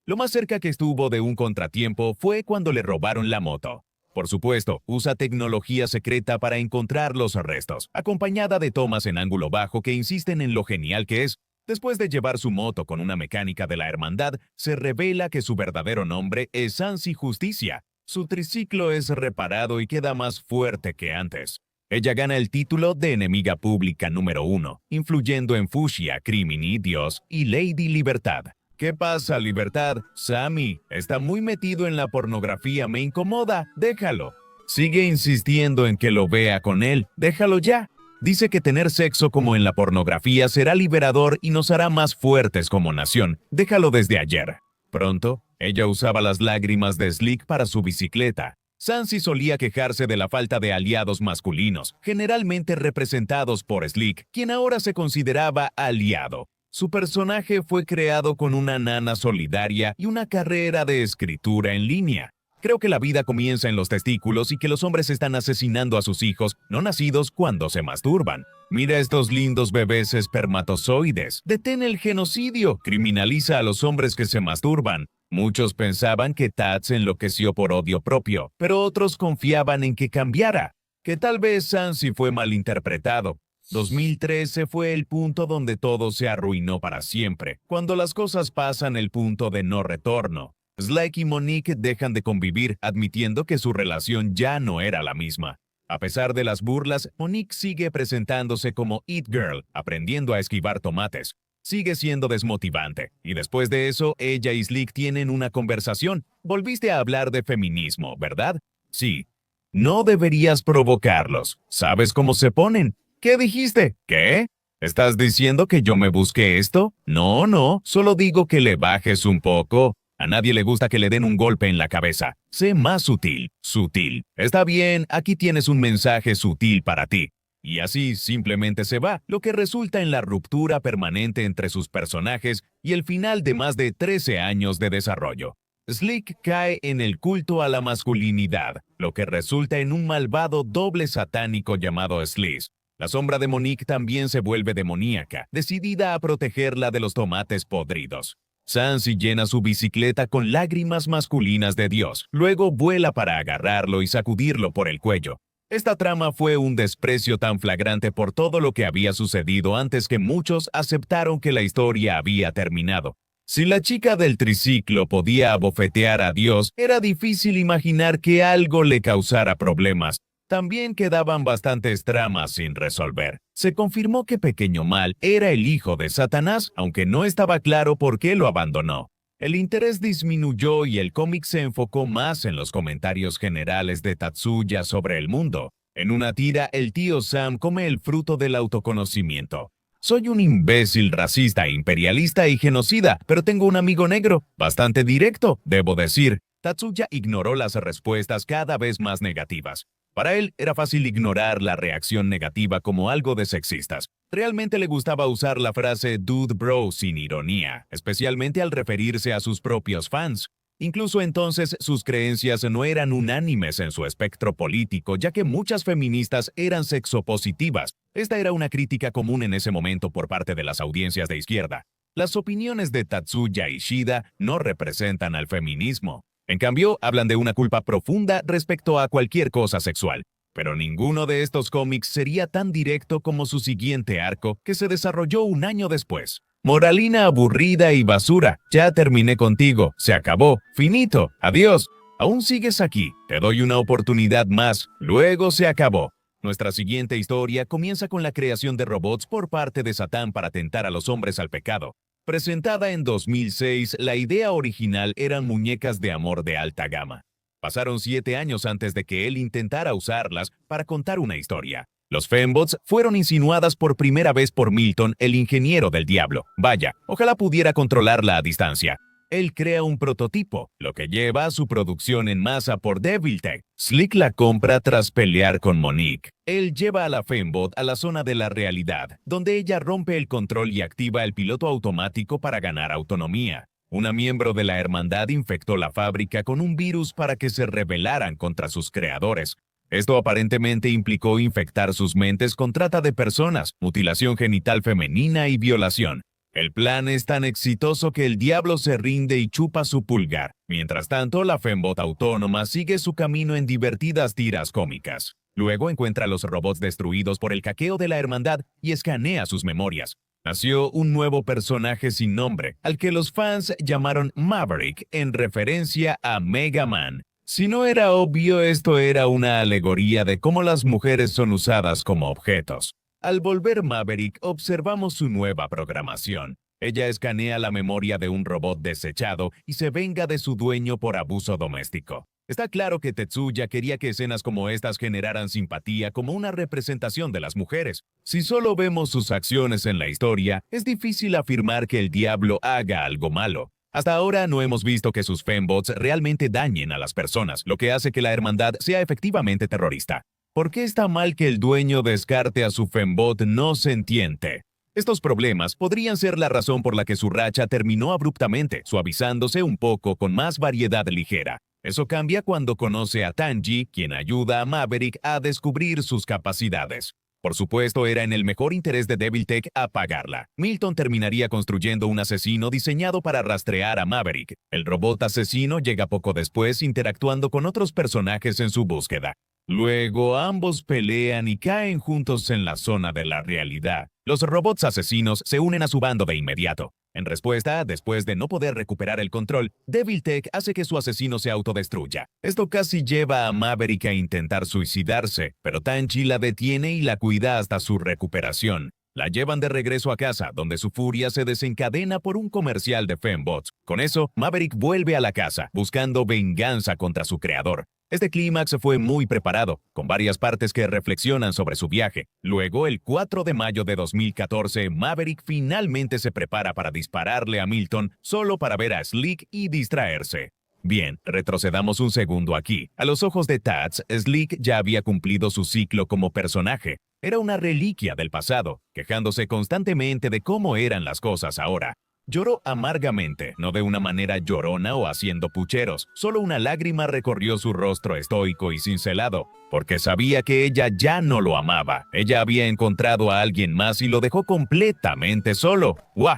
Lo más cerca que estuvo de un contratiempo fue cuando le robaron la moto. Por supuesto, usa tecnología secreta para encontrar los restos, acompañada de tomas en ángulo bajo que insisten en lo genial que es. Después de llevar su moto con una mecánica de la hermandad, se revela que su verdadero nombre es Sansi Justicia. Su triciclo es reparado y queda más fuerte que antes. Ella gana el título de enemiga pública número 1, influyendo en Fushia, Crimini, Dios y Lady Libertad. ¿Qué pasa, Libertad? Sammy está muy metido en la pornografía, me incomoda, déjalo. Sigue insistiendo en que lo vea con él, déjalo ya. Dice que tener sexo como en la pornografía será liberador y nos hará más fuertes como nación. Déjalo desde ayer. Pronto, ella usaba las lágrimas de Slick para su bicicleta. Sansi solía quejarse de la falta de aliados masculinos, generalmente representados por Slick, quien ahora se consideraba aliado. Su personaje fue creado con una nana solidaria y una carrera de escritura en línea. Creo que la vida comienza en los testículos y que los hombres están asesinando a sus hijos no nacidos cuando se masturban. Mira estos lindos bebés espermatozoides. Detén el genocidio. Criminaliza a los hombres que se masturban. Muchos pensaban que Tats enloqueció por odio propio, pero otros confiaban en que cambiara. Que tal vez Sansi fue malinterpretado. 2013 fue el punto donde todo se arruinó para siempre, cuando las cosas pasan el punto de no retorno. Slick y Monique dejan de convivir, admitiendo que su relación ya no era la misma. A pesar de las burlas, Monique sigue presentándose como It Girl, aprendiendo a esquivar tomates. Sigue siendo desmotivante, y después de eso, ella y Slick tienen una conversación. Volviste a hablar de feminismo, ¿verdad? Sí. No deberías provocarlos. ¿Sabes cómo se ponen? ¿Qué dijiste? ¿Qué? ¿Estás diciendo que yo me busqué esto? No, no, solo digo que le bajes un poco. A nadie le gusta que le den un golpe en la cabeza. Sé más sutil, sutil. Está bien, aquí tienes un mensaje sutil para ti. Y así simplemente se va, lo que resulta en la ruptura permanente entre sus personajes y el final de más de 13 años de desarrollo. Slick cae en el culto a la masculinidad, lo que resulta en un malvado doble satánico llamado Sleaze. La sombra de Monique también se vuelve demoníaca, decidida a protegerla de los tomates podridos. Sansi llena su bicicleta con lágrimas masculinas de Dios, luego vuela para agarrarlo y sacudirlo por el cuello. Esta trama fue un desprecio tan flagrante por todo lo que había sucedido antes que muchos aceptaron que la historia había terminado. Si la chica del triciclo podía abofetear a Dios, era difícil imaginar que algo le causara problemas. También quedaban bastantes tramas sin resolver. Se confirmó que Pequeño Mal era el hijo de Satanás, aunque no estaba claro por qué lo abandonó. El interés disminuyó y el cómic se enfocó más en los comentarios generales de Tatsuya sobre el mundo. En una tira, el tío Sam come el fruto del autoconocimiento. Soy un imbécil racista, imperialista y genocida, pero tengo un amigo negro, bastante directo, debo decir. Tatsuya ignoró las respuestas cada vez más negativas. Para él era fácil ignorar la reacción negativa como algo de sexistas. Realmente le gustaba usar la frase dude bro sin ironía, especialmente al referirse a sus propios fans. Incluso entonces sus creencias no eran unánimes en su espectro político, ya que muchas feministas eran sexopositivas. Esta era una crítica común en ese momento por parte de las audiencias de izquierda. Las opiniones de Tatsuya y Shida no representan al feminismo. En cambio, hablan de una culpa profunda respecto a cualquier cosa sexual. Pero ninguno de estos cómics sería tan directo como su siguiente arco, que se desarrolló un año después. Moralina aburrida y basura. Ya terminé contigo. Se acabó. Finito. Adiós. Aún sigues aquí. Te doy una oportunidad más. Luego se acabó. Nuestra siguiente historia comienza con la creación de robots por parte de Satán para tentar a los hombres al pecado. Presentada en 2006, la idea original eran muñecas de amor de alta gama. Pasaron 7 años antes de que él intentara usarlas para contar una historia. Los fembots fueron insinuadas por primera vez por Milton, el ingeniero del diablo. Vaya, ojalá pudiera controlarla a distancia. Él crea un prototipo, lo que lleva a su producción en masa por Deviltech. Slick la compra tras pelear con Monique. Él lleva a la Fembot a la zona de la realidad, donde ella rompe el control y activa el piloto automático para ganar autonomía. Una miembro de la hermandad infectó la fábrica con un virus para que se rebelaran contra sus creadores. Esto aparentemente implicó infectar sus mentes con trata de personas, mutilación genital femenina y violación. El plan es tan exitoso que el diablo se rinde y chupa su pulgar. Mientras tanto, la Fembot autónoma sigue su camino en divertidas tiras cómicas. Luego encuentra a los robots destruidos por el hackeo de la hermandad y escanea sus memorias. Nació un nuevo personaje sin nombre, al que los fans llamaron Maverick en referencia a Mega Man. Si no era obvio, esto era una alegoría de cómo las mujeres son usadas como objetos. Al volver Maverick, observamos su nueva programación. Ella escanea la memoria de un robot desechado y se venga de su dueño por abuso doméstico. Está claro que Tetsuya quería que escenas como estas generaran simpatía como una representación de las mujeres. Si solo vemos sus acciones en la historia, es difícil afirmar que el diablo haga algo malo. Hasta ahora no hemos visto que sus fembots realmente dañen a las personas, lo que hace que la hermandad sea efectivamente terrorista. ¿Por qué está mal que el dueño descarte a su fembot no sentiente? Estos problemas podrían ser la razón por la que su racha terminó abruptamente, suavizándose un poco con más variedad ligera. Eso cambia cuando conoce a Tanji, quien ayuda a Maverick a descubrir sus capacidades. Por supuesto, era en el mejor interés de Deviltech apagarla. Milton terminaría construyendo un asesino diseñado para rastrear a Maverick. El robot asesino llega poco después interactuando con otros personajes en su búsqueda. Luego, ambos pelean y caen juntos en la zona de la realidad. Los robots asesinos se unen a su bando de inmediato. En respuesta, después de no poder recuperar el control, Devil Tech hace que su asesino se autodestruya. Esto casi lleva a Maverick a intentar suicidarse, pero Tanchi la detiene y la cuida hasta su recuperación. La llevan de regreso a casa, donde su furia se desencadena por un comercial de Fembots. Con eso, Maverick vuelve a la casa, buscando venganza contra su creador. Este clímax fue muy preparado, con varias partes que reflexionan sobre su viaje. Luego, el 4 de mayo de 2014, Maverick finalmente se prepara para dispararle a Milton solo para ver a Slick y distraerse. Bien, retrocedamos un segundo aquí. A los ojos de Tats, Slick ya había cumplido su ciclo como personaje. Era una reliquia del pasado, quejándose constantemente de cómo eran las cosas ahora. Lloró amargamente, no de una manera llorona o haciendo pucheros. Solo una lágrima recorrió su rostro estoico y cincelado, porque sabía que ella ya no lo amaba. Ella había encontrado a alguien más y lo dejó completamente solo. ¡Guau!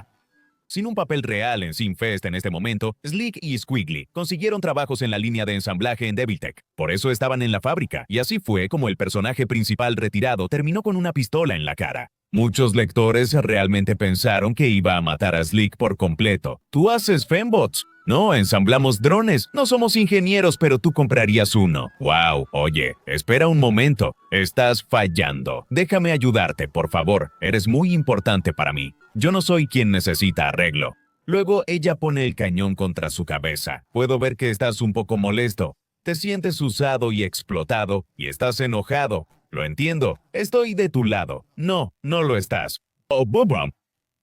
Sin un papel real en Sinfest en este momento, Slick y Squiggly consiguieron trabajos en la línea de ensamblaje en Devil Tech. Por eso estaban en la fábrica, y así fue como el personaje principal retirado terminó con una pistola en la cara. Muchos lectores realmente pensaron que iba a matar a Slick por completo. ¿Tú haces fembots? No, ensamblamos drones. No somos ingenieros, pero tú comprarías uno. ¡Wow! Oye, espera un momento. Estás fallando. Déjame ayudarte, por favor. Eres muy importante para mí. Yo no soy quien necesita arreglo. Luego ella pone el cañón contra su cabeza. Puedo ver que estás un poco molesto. Te sientes usado y explotado, y estás enojado. Lo entiendo. Estoy de tu lado. No, no lo estás. Oh, boom.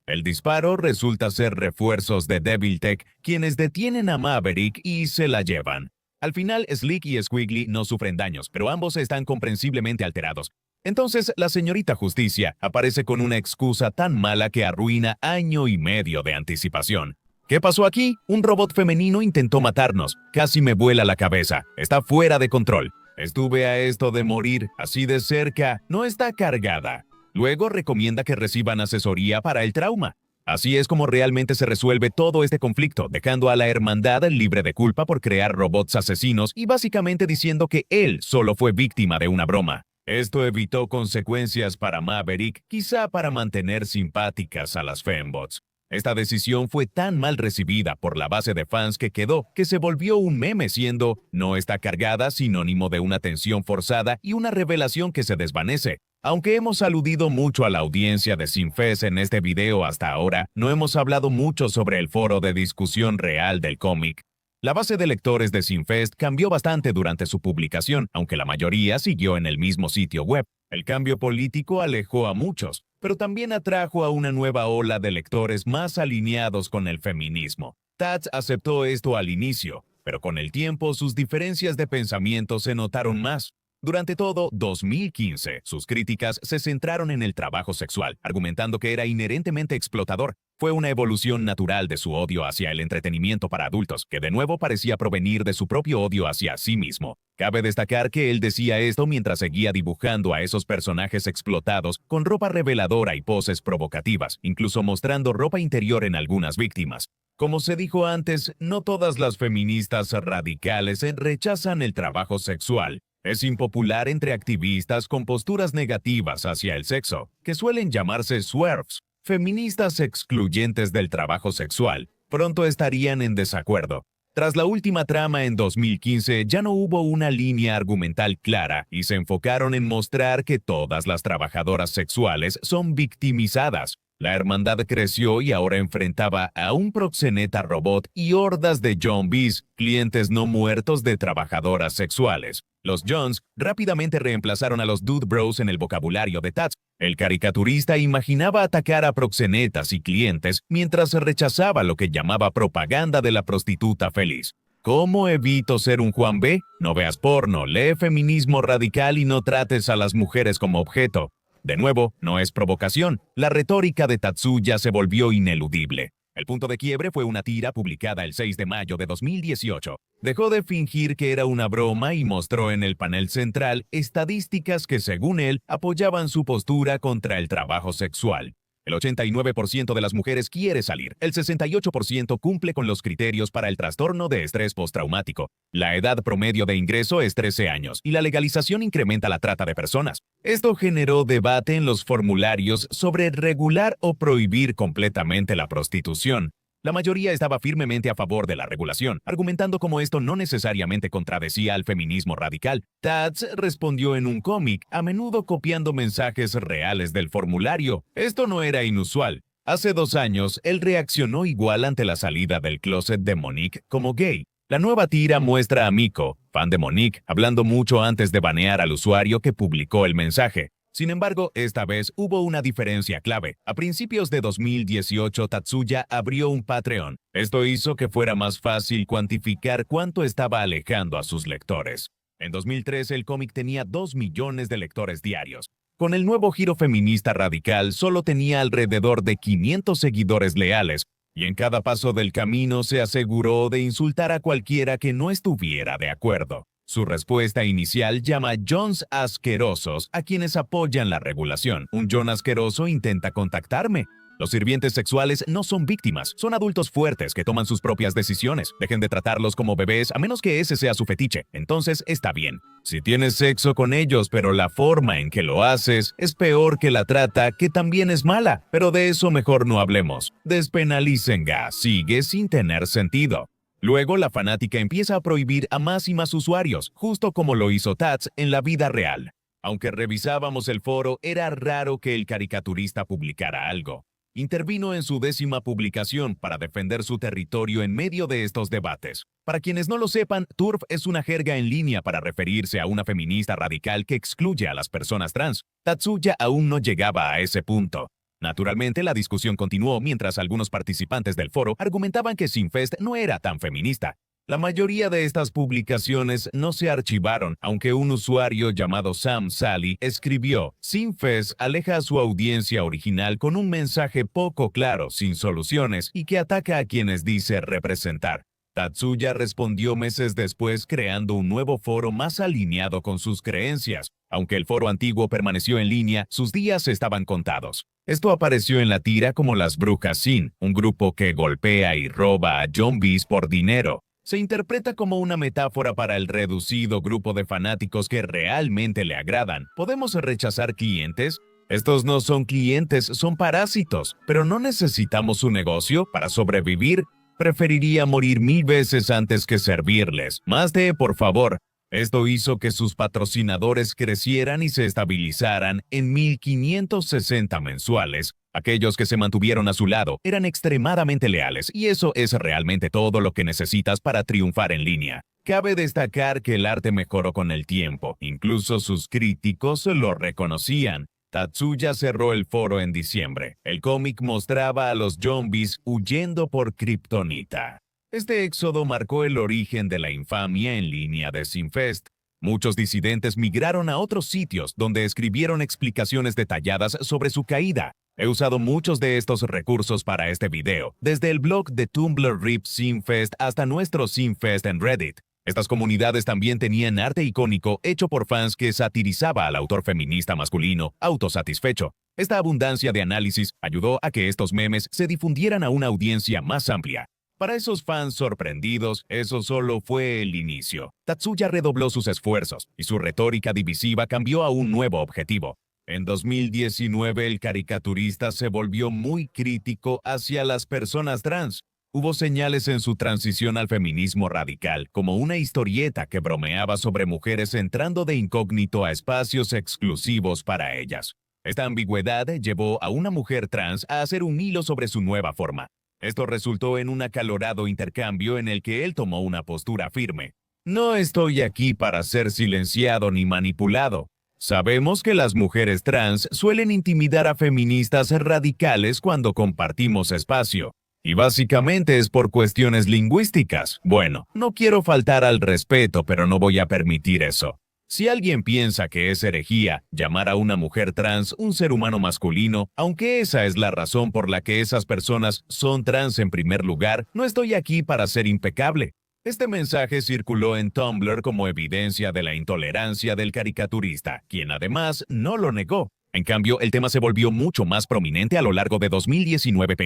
El disparo resulta ser refuerzos de Devil Tech, quienes detienen a Maverick y se la llevan. Al final, Slick y Squiggly no sufren daños, pero ambos están comprensiblemente alterados. Entonces, la señorita Justicia aparece con una excusa tan mala que arruina año y medio de anticipación. ¿Qué pasó aquí? Un robot femenino intentó matarnos. Casi me vuela la cabeza. Está fuera de control. Estuve a esto de morir así de cerca. No está cargada. Luego recomienda que reciban asesoría para el trauma. Así es como realmente se resuelve todo este conflicto, dejando a la hermandad libre de culpa por crear robots asesinos y básicamente diciendo que él solo fue víctima de una broma. Esto evitó consecuencias para Maverick, quizá para mantener simpáticas a las fembots. Esta decisión fue tan mal recibida por la base de fans que se volvió un meme siendo "no está cargada" sinónimo de una tensión forzada y una revelación que se desvanece. Aunque hemos aludido mucho a la audiencia de Sinfest en este video hasta ahora, no hemos hablado mucho sobre el foro de discusión real del cómic. La base de lectores de Sinfest cambió bastante durante su publicación, aunque la mayoría siguió en el mismo sitio web. El cambio político alejó a muchos, pero también atrajo a una nueva ola de lectores más alineados con el feminismo. Tats aceptó esto al inicio, pero con el tiempo sus diferencias de pensamiento se notaron más. Durante todo 2015, sus críticas se centraron en el trabajo sexual, argumentando que era inherentemente explotador. Fue una evolución natural de su odio hacia el entretenimiento para adultos, que de nuevo parecía provenir de su propio odio hacia sí mismo. Cabe destacar que él decía esto mientras seguía dibujando a esos personajes explotados con ropa reveladora y poses provocativas, incluso mostrando ropa interior en algunas víctimas. Como se dijo antes, no todas las feministas radicales rechazan el trabajo sexual. Es impopular entre activistas con posturas negativas hacia el sexo, que suelen llamarse SWERFs, feministas excluyentes del trabajo sexual. Pronto estarían en desacuerdo. Tras la última trama en 2015, ya no hubo una línea argumental clara y se enfocaron en mostrar que todas las trabajadoras sexuales son victimizadas. La hermandad creció y ahora enfrentaba a un proxeneta robot y hordas de zombies, clientes no muertos de trabajadoras sexuales. Los Jones rápidamente reemplazaron a los Dude Bros en el vocabulario de Tats. El caricaturista imaginaba atacar a proxenetas y clientes mientras rechazaba lo que llamaba propaganda de la prostituta feliz. ¿Cómo evito ser un Juan B? No veas porno, lee feminismo radical y no trates a las mujeres como objeto. De nuevo, no es provocación. La retórica de Tatsuya se volvió ineludible. El punto de quiebre fue una tira publicada el 6 de mayo de 2018. Dejó de fingir que era una broma y mostró en el panel central estadísticas que, según él, apoyaban su postura contra el trabajo sexual. El 89% de las mujeres quiere salir. El 68% cumple con los criterios para el trastorno de estrés postraumático. La edad promedio de ingreso es 13 años y la legalización incrementa la trata de personas. Esto generó debate en los formularios sobre regular o prohibir completamente la prostitución. La mayoría estaba firmemente a favor de la regulación, argumentando como esto no necesariamente contradecía al feminismo radical. Tats respondió en un cómic, a menudo copiando mensajes reales del formulario. Esto no era inusual. Hace 2 años, él reaccionó igual ante la salida del closet de Monique como gay. La nueva tira muestra a Miko, fan de Monique, hablando mucho antes de banear al usuario que publicó el mensaje. Sin embargo, esta vez hubo una diferencia clave. A principios de 2018, Tatsuya abrió un Patreon. Esto hizo que fuera más fácil cuantificar cuánto estaba alejando a sus lectores. En 2013, el cómic tenía 2 millones de lectores diarios. Con el nuevo giro feminista radical, solo tenía alrededor de 500 seguidores leales, y en cada paso del camino se aseguró de insultar a cualquiera que no estuviera de acuerdo. Su respuesta inicial llama Johns asquerosos a quienes apoyan la regulación. Un John asqueroso intenta contactarme. Los sirvientes sexuales no son víctimas, son adultos fuertes que toman sus propias decisiones. Dejen de tratarlos como bebés a menos que ese sea su fetiche. Entonces está bien. Si tienes sexo con ellos, pero la forma en que lo haces es peor que la trata, que también es mala. Pero de eso mejor no hablemos. Despenalícenga, sigue sin tener sentido. Luego, la fanática empieza a prohibir a más y más usuarios, justo como lo hizo Tats en la vida real. Aunque revisábamos el foro, era raro que el caricaturista publicara algo. Intervino en su 10ª publicación para defender su territorio en medio de estos debates. Para quienes no lo sepan, TERF es una jerga en línea para referirse a una feminista radical que excluye a las personas trans. Tatsuya aún no llegaba a ese punto. Naturalmente, la discusión continuó mientras algunos participantes del foro argumentaban que Sinfest no era tan feminista. La mayoría de estas publicaciones no se archivaron, aunque un usuario llamado Sam Sally escribió: Sinfest aleja a su audiencia original con un mensaje poco claro, sin soluciones, y que ataca a quienes dice representar. Tatsuya respondió meses después creando un nuevo foro más alineado con sus creencias. Aunque el foro antiguo permaneció en línea, sus días estaban contados. Esto apareció en la tira como las Brujas Sin, un grupo que golpea y roba a zombies por dinero. Se interpreta como una metáfora para el reducido grupo de fanáticos que realmente le agradan. ¿Podemos rechazar clientes? Estos no son clientes, son parásitos. Pero no necesitamos su negocio para sobrevivir. Preferiría morir 1000 veces antes que servirles. Más de, por favor. Esto hizo que sus patrocinadores crecieran y se estabilizaran en 1.560 mensuales. Aquellos que se mantuvieron a su lado eran extremadamente leales, y eso es realmente todo lo que necesitas para triunfar en línea. Cabe destacar que el arte mejoró con el tiempo, incluso sus críticos lo reconocían. Tatsuya cerró el foro en diciembre. El cómic mostraba a los zombies huyendo por Kryptonita. Este éxodo marcó el origen de la infamia en línea de Sinfest. Muchos disidentes migraron a otros sitios donde escribieron explicaciones detalladas sobre su caída. He usado muchos de estos recursos para este video, desde el blog de Tumblr RIP Sinfest hasta nuestro Sinfest en Reddit. Estas comunidades también tenían arte icónico hecho por fans que satirizaba al autor feminista masculino autosatisfecho. Esta abundancia de análisis ayudó a que estos memes se difundieran a una audiencia más amplia. Para esos fans sorprendidos, eso solo fue el inicio. Tatsuya redobló sus esfuerzos y su retórica divisiva cambió a un nuevo objetivo. En 2019, el caricaturista se volvió muy crítico hacia las personas trans. Hubo señales en su transición al feminismo radical, como una historieta que bromeaba sobre mujeres entrando de incógnito a espacios exclusivos para ellas. Esta ambigüedad llevó a una mujer trans a hacer un hilo sobre su nueva forma. Esto resultó en un acalorado intercambio en el que él tomó una postura firme. No estoy aquí para ser silenciado ni manipulado. Sabemos que las mujeres trans suelen intimidar a feministas radicales cuando compartimos espacio. Y básicamente es por cuestiones lingüísticas. Bueno, no quiero faltar al respeto, pero no voy a permitir eso. Si alguien piensa que es herejía llamar a una mujer trans un ser humano masculino, aunque esa es la razón por la que esas personas son trans en primer lugar, no estoy aquí para ser impecable. Este mensaje circuló en Tumblr como evidencia de la intolerancia del caricaturista, quien además no lo negó. En cambio, el tema se volvió mucho más prominente a lo largo de 2019.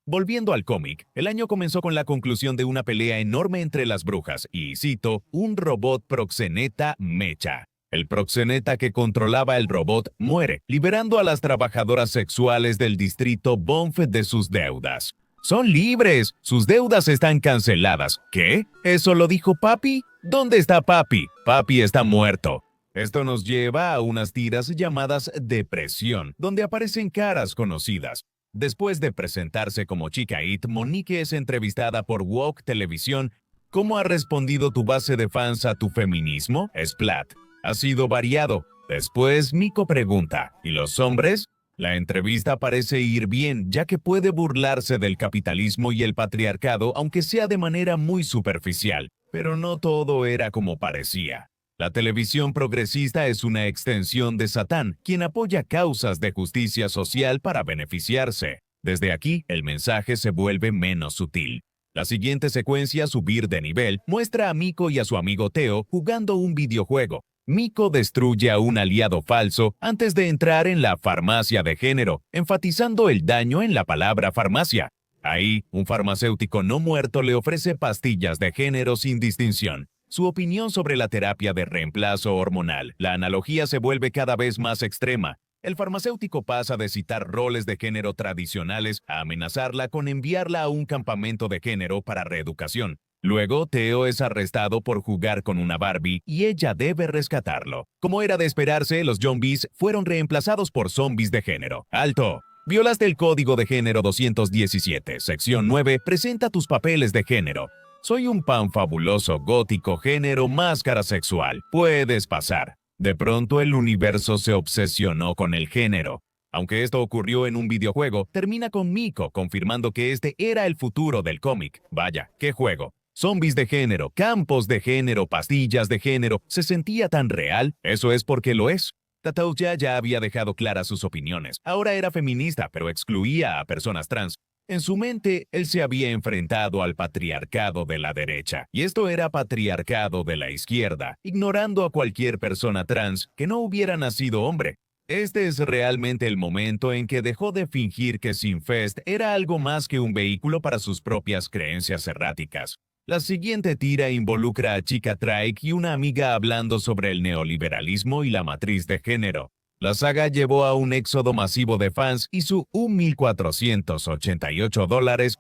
Volviendo al cómic, el año comenzó con la conclusión de una pelea enorme entre las brujas y, cito, un robot proxeneta mecha. El proxeneta que controlaba el robot muere, liberando a las trabajadoras sexuales del distrito Bonf de sus deudas. Son libres, sus deudas están canceladas. ¿Qué? ¿Eso lo dijo Papi? ¿Dónde está Papi? Papi está muerto. Esto nos lleva a unas tiras llamadas Depresión, donde aparecen caras conocidas. Después de presentarse como Chica It, Monique es entrevistada por Woke Televisión. ¿Cómo ha respondido tu base de fans a tu feminismo? Splat. Ha sido variado. Después, Miko pregunta, ¿y los hombres? La entrevista parece ir bien, ya que puede burlarse del capitalismo y el patriarcado, aunque sea de manera muy superficial. Pero no todo era como parecía. La televisión progresista es una extensión de Satán, quien apoya causas de justicia social para beneficiarse. Desde aquí, el mensaje se vuelve menos sutil. La siguiente secuencia, Subir de nivel, muestra a Miko y a su amigo Theo jugando un videojuego. Miko destruye a un aliado falso antes de entrar en la farmacia de género, enfatizando el daño en la palabra farmacia. Ahí, un farmacéutico no muerto le ofrece pastillas de género sin distinción. Su opinión sobre la terapia de reemplazo hormonal. La analogía se vuelve cada vez más extrema. El farmacéutico pasa de citar roles de género tradicionales a amenazarla con enviarla a un campamento de género para reeducación. Luego, Theo es arrestado por jugar con una Barbie y ella debe rescatarlo. Como era de esperarse, los zombies fueron reemplazados por zombies de género. ¡Alto! Violaste el Código de Género 217, sección 9, presenta tus papeles de género. Soy un panfabuloso gótico género máscara sexual. Puedes pasar. De pronto el universo se obsesionó con el género. Aunque esto ocurrió en un videojuego, termina con Miko confirmando que este era el futuro del cómic. Vaya, ¿qué juego? Zombies de género, campos de género, pastillas de género. ¿Se sentía tan real? Eso es porque lo es. Tatouya ya había dejado claras sus opiniones. Ahora era feminista, pero excluía a personas trans. En su mente, él se había enfrentado al patriarcado de la derecha, y esto era patriarcado de la izquierda, ignorando a cualquier persona trans que no hubiera nacido hombre. Este es realmente el momento en que dejó de fingir que Sinfest era algo más que un vehículo para sus propias creencias erráticas. La siguiente tira involucra a Chica Trike y una amiga hablando sobre el neoliberalismo y la matriz de género. La saga llevó a un éxodo masivo de fans y su $1,488.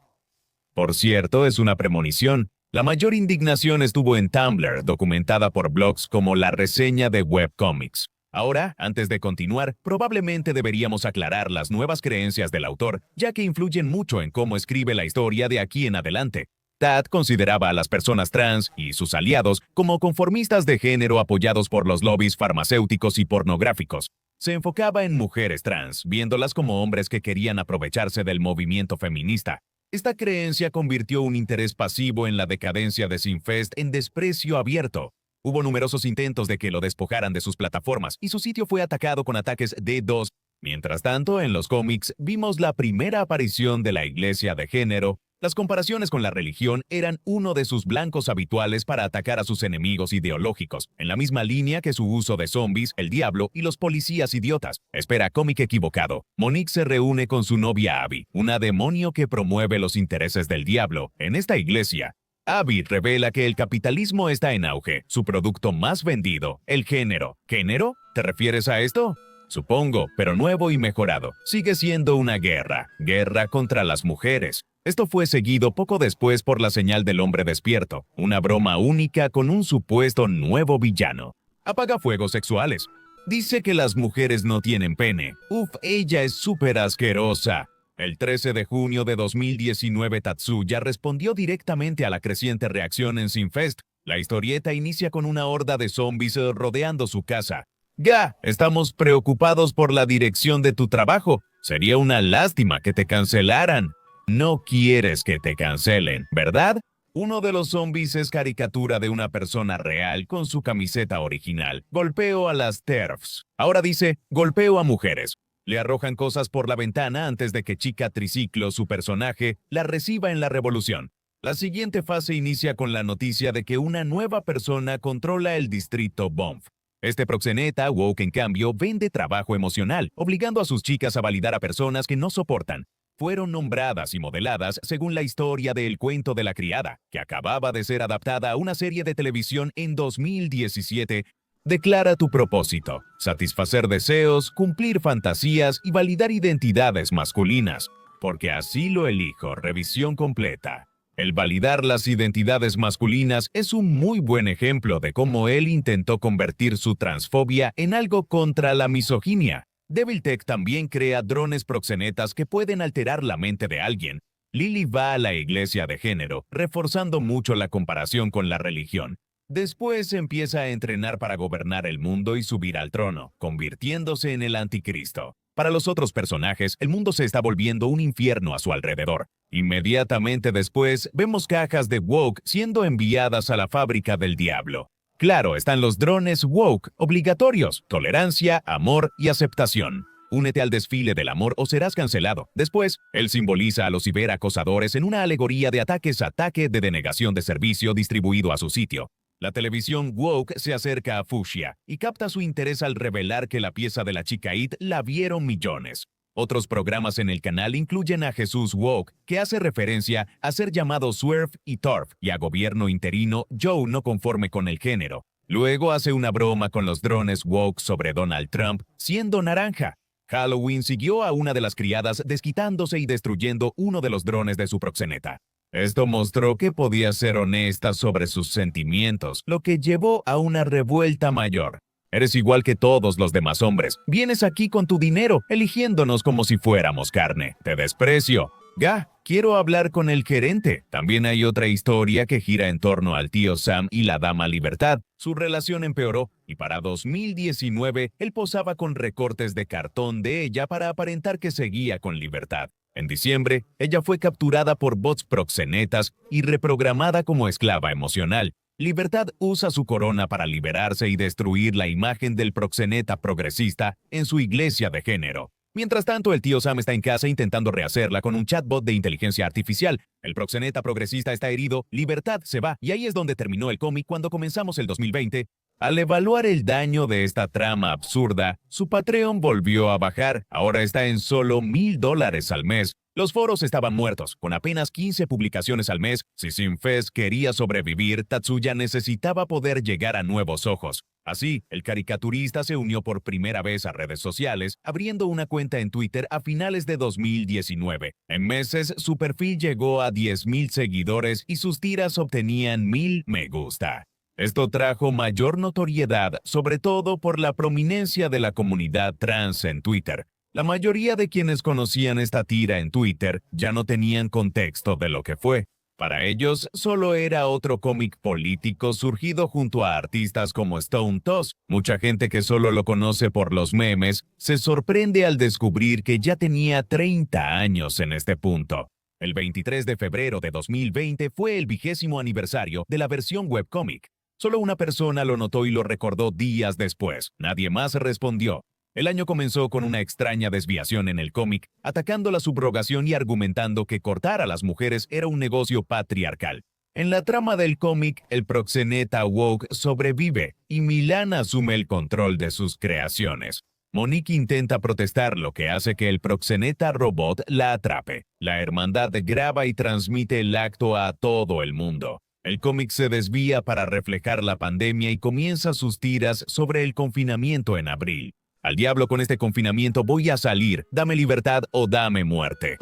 Por cierto, es una premonición. La mayor indignación estuvo en Tumblr, documentada por blogs como La Reseña de Webcomics. Ahora, antes de continuar, probablemente deberíamos aclarar las nuevas creencias del autor, ya que influyen mucho en cómo escribe la historia de aquí en adelante. Tad consideraba a las personas trans y sus aliados como conformistas de género apoyados por los lobbies farmacéuticos y pornográficos. Se enfocaba en mujeres trans, viéndolas como hombres que querían aprovecharse del movimiento feminista. Esta creencia convirtió un interés pasivo en la decadencia de Sinfest en desprecio abierto. Hubo numerosos intentos de que lo despojaran de sus plataformas y su sitio fue atacado con ataques D2. Mientras tanto, en los cómics vimos la primera aparición de la iglesia de género. Las comparaciones con la religión eran uno de sus blancos habituales para atacar a sus enemigos ideológicos, en la misma línea que su uso de zombies, el diablo y los policías idiotas. Espera, cómic equivocado. Monique se reúne con su novia Abby, una demonio que promueve los intereses del diablo, en esta iglesia. Abby revela que el capitalismo está en auge, su producto más vendido, el género. ¿Género? ¿Te refieres a esto? Supongo, pero nuevo y mejorado. Sigue siendo una guerra contra las mujeres. Esto fue seguido poco después por La Señal del Hombre Despierto, una broma única con un supuesto nuevo villano. Apagafuegos sexuales. Dice que las mujeres no tienen pene. Uf, ella es súper asquerosa. El 13 de junio de 2019 Tatsuya respondió directamente a la creciente reacción en Sinfest. La historieta inicia con una horda de zombies rodeando su casa. Ga, estamos preocupados por la dirección de tu trabajo. Sería una lástima que te cancelaran. No quieres que te cancelen, ¿verdad? Uno de los zombies es caricatura de una persona real con su camiseta original. Golpeo a las TERFs. Ahora dice, golpeo a mujeres. Le arrojan cosas por la ventana antes de que Chica Triciclo, su personaje, la reciba en la revolución. La siguiente fase inicia con la noticia de que una nueva persona controla el distrito Bonf. Este proxeneta woke, en cambio, vende trabajo emocional, obligando a sus chicas a validar a personas que no soportan. Fueron nombradas y modeladas según la historia de El cuento de la criada, que acababa de ser adaptada a una serie de televisión en 2017. Declara tu propósito: satisfacer deseos, cumplir fantasías y validar identidades masculinas. Porque así lo elijo. Revisión completa. El validar las identidades masculinas es un muy buen ejemplo de cómo él intentó convertir su transfobia en algo contra la misoginia. Devil Tech también crea drones proxenetas que pueden alterar la mente de alguien. Lily va a la iglesia de género, reforzando mucho la comparación con la religión. Después empieza a entrenar para gobernar el mundo y subir al trono, convirtiéndose en el anticristo. Para los otros personajes, el mundo se está volviendo un infierno a su alrededor. Inmediatamente después, vemos cajas de woke siendo enviadas a la fábrica del diablo. Claro, están los drones woke, obligatorios: tolerancia, amor y aceptación. Únete al desfile del amor o serás cancelado. Después, él simboliza a los ciberacosadores en una alegoría de ataque de denegación de servicio distribuido a su sitio. La televisión woke se acerca a Fuchsia y capta su interés al revelar que la pieza de la chica It la vieron millones. Otros programas en el canal incluyen a Jesús Woke, que hace referencia a ser llamado Swerve y Turf, y a gobierno interino Joe no conforme con el género. Luego hace una broma con los drones woke sobre Donald Trump, siendo naranja. Halloween siguió a una de las criadas desquitándose y destruyendo uno de los drones de su proxeneta. Esto mostró que podía ser honesta sobre sus sentimientos, lo que llevó a una revuelta mayor. Eres igual que todos los demás hombres. Vienes aquí con tu dinero, eligiéndonos como si fuéramos carne. Te desprecio. Quiero hablar con el gerente. También hay otra historia que gira en torno al tío Sam y la dama Libertad. Su relación empeoró y para 2019 él posaba con recortes de cartón de ella para aparentar que seguía con Libertad. En diciembre, ella fue capturada por bots proxenetas y reprogramada como esclava emocional. Libertad usa su corona para liberarse y destruir la imagen del proxeneta progresista en su iglesia de género. Mientras tanto, el tío Sam está en casa intentando rehacerla con un chatbot de inteligencia artificial. El proxeneta progresista está herido, Libertad se va, y ahí es donde terminó el cómic cuando comenzamos el 2020. Al evaluar el daño de esta trama absurda, su Patreon volvió a bajar. Ahora está en solo $1,000 al mes. Los foros estaban muertos, con apenas 15 publicaciones al mes. Si Sinfest quería sobrevivir, Tatsuya necesitaba poder llegar a nuevos ojos. Así, el caricaturista se unió por primera vez a redes sociales, abriendo una cuenta en Twitter a finales de 2019. En meses, su perfil llegó a 10,000 seguidores y sus tiras obtenían 1,000 me gusta. Esto trajo mayor notoriedad, sobre todo por la prominencia de la comunidad trans en Twitter. La mayoría de quienes conocían esta tira en Twitter ya no tenían contexto de lo que fue. Para ellos, solo era otro cómic político surgido junto a artistas como Stone Toss. Mucha gente que solo lo conoce por los memes se sorprende al descubrir que ya tenía 30 años en este punto. El 23 de febrero de 2020 fue el 20º aniversario de la versión webcómic. Solo una persona lo notó y lo recordó días después. Nadie más respondió. El año comenzó con una extraña desviación en el cómic, atacando la subrogación y argumentando que cortar a las mujeres era un negocio patriarcal. En la trama del cómic, el proxeneta woke sobrevive y Milan asume el control de sus creaciones. Monique intenta protestar, lo que hace que el proxeneta robot la atrape. La hermandad graba y transmite el acto a todo el mundo. El cómic se desvía para reflejar la pandemia y comienza sus tiras sobre el confinamiento en abril. Al diablo con este confinamiento, voy a salir, dame libertad o dame muerte.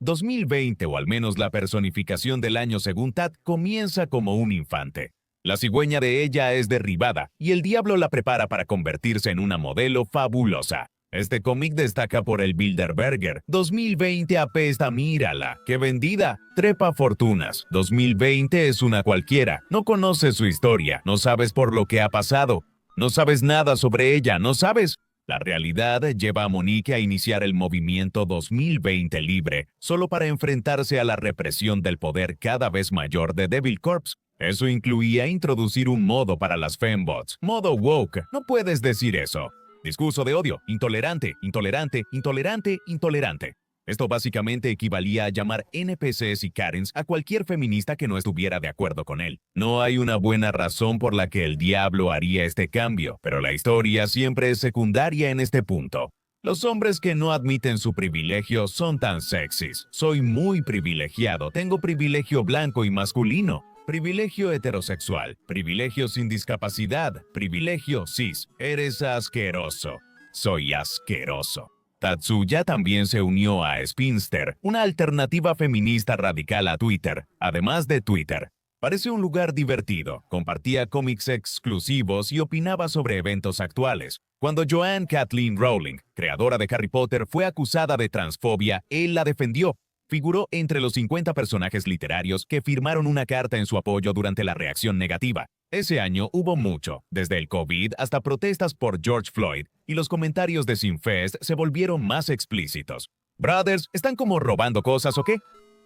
2020, o al menos la personificación del año según Tad, comienza como un infante. La cigüeña de ella es derribada y el diablo la prepara para convertirse en una modelo fabulosa. Este cómic destaca por el Bilderberger. 2020 apesta, mírala, qué vendida, trepa fortunas. 2020 es una cualquiera, no conoces su historia, no sabes por lo que ha pasado, no sabes nada sobre ella, no sabes. La realidad lleva a Monique a iniciar el movimiento 2020 libre, solo para enfrentarse a la represión del poder cada vez mayor de Devil Corps. Eso incluía introducir un modo para las fembots, modo woke. No puedes decir eso. Discurso de odio, intolerante, intolerante, intolerante, intolerante. Esto básicamente equivalía a llamar NPCs y Karens a cualquier feminista que no estuviera de acuerdo con él. No hay una buena razón por la que el diablo haría este cambio, pero la historia siempre es secundaria en este punto. Los hombres que no admiten su privilegio son tan sexys. Soy muy privilegiado, tengo privilegio blanco y masculino. Privilegio heterosexual, privilegio sin discapacidad, privilegio cis. Eres asqueroso. Soy asqueroso. Tatsuya también se unió a Spinster, una alternativa feminista radical a Twitter, además de Twitter. Parece un lugar divertido, compartía cómics exclusivos y opinaba sobre eventos actuales. Cuando Joanne Kathleen Rowling, creadora de Harry Potter, fue acusada de transfobia, él la defendió. Figuró entre los 50 personajes literarios que firmaron una carta en su apoyo durante la reacción negativa. Ese año hubo mucho, desde el COVID hasta protestas por George Floyd, y los comentarios de Sinfest se volvieron más explícitos. Brothers, ¿están como robando cosas o qué?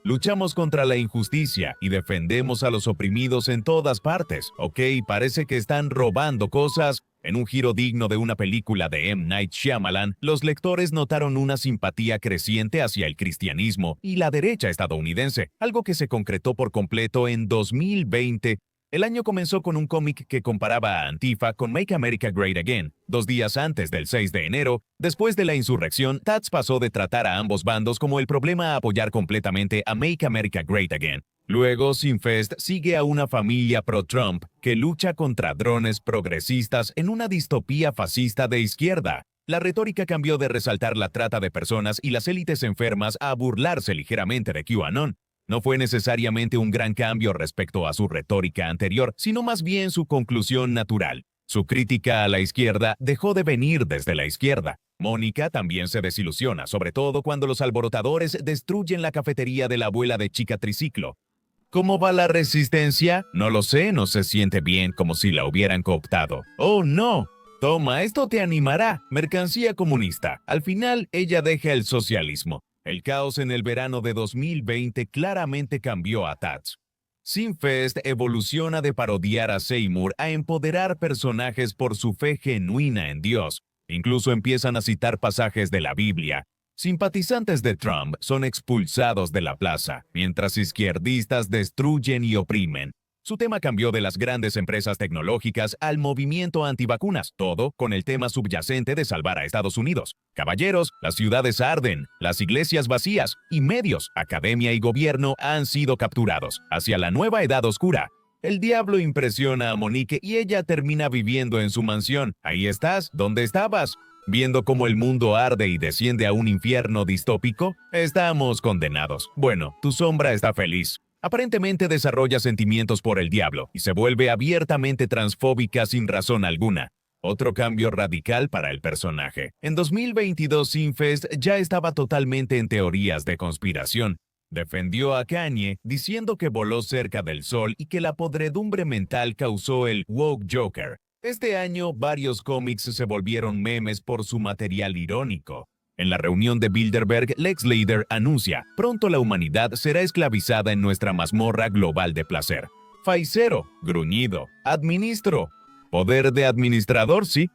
Luchamos contra la injusticia y defendemos a los oprimidos en todas partes. Ok, parece que están robando cosas. En un giro digno de una película de M. Night Shyamalan, los lectores notaron una simpatía creciente hacia el cristianismo y la derecha estadounidense, algo que se concretó por completo en 2020. El año comenzó con un cómic que comparaba a Antifa con Make America Great Again. 2 días antes del 6 de enero, después de la insurrección, Taz pasó de tratar a ambos bandos como el problema a apoyar completamente a Make America Great Again. Luego, Sinfest sigue a una familia pro-Trump que lucha contra drones progresistas en una distopía fascista de izquierda. La retórica cambió de resaltar la trata de personas y las élites enfermas a burlarse ligeramente de QAnon. No fue necesariamente un gran cambio respecto a su retórica anterior, sino más bien su conclusión natural. Su crítica a la izquierda dejó de venir desde la izquierda. Mónica también se desilusiona, sobre todo cuando los alborotadores destruyen la cafetería de la abuela de Chica Triciclo. ¿Cómo va la resistencia? No lo sé, no se siente bien como si la hubieran cooptado. ¡Oh, no! Toma, esto te animará. Mercancía comunista. Al final, ella deja el socialismo. El caos en el verano de 2020 claramente cambió a Taz. Sinfest evoluciona de parodiar a Seymour a empoderar personajes por su fe genuina en Dios. Incluso empiezan a citar pasajes de la Biblia. Simpatizantes de Trump son expulsados de la plaza, mientras izquierdistas destruyen y oprimen. Su tema cambió de las grandes empresas tecnológicas al movimiento antivacunas, todo con el tema subyacente de salvar a Estados Unidos. Caballeros, las ciudades arden, las iglesias vacías y medios, academia y gobierno han sido capturados hacia la nueva edad oscura. El diablo impresiona a Monique y ella termina viviendo en su mansión. Ahí estás, ¿dónde estabas? ¿Viendo cómo el mundo arde y desciende a un infierno distópico? Estamos condenados. Bueno, tu sombra está feliz. Aparentemente desarrolla sentimientos por el diablo y se vuelve abiertamente transfóbica sin razón alguna. Otro cambio radical para el personaje. En 2022, Sinfest ya estaba totalmente en teorías de conspiración. Defendió a Kanye diciendo que voló cerca del sol y que la podredumbre mental causó el woke Joker. Este año, varios cómics se volvieron memes por su material irónico. En la reunión de Bilderberg, Lex Luthor anuncia, pronto la humanidad será esclavizada en nuestra mazmorra global de placer. Faicero, gruñido, administro. Poder de administrador, sí.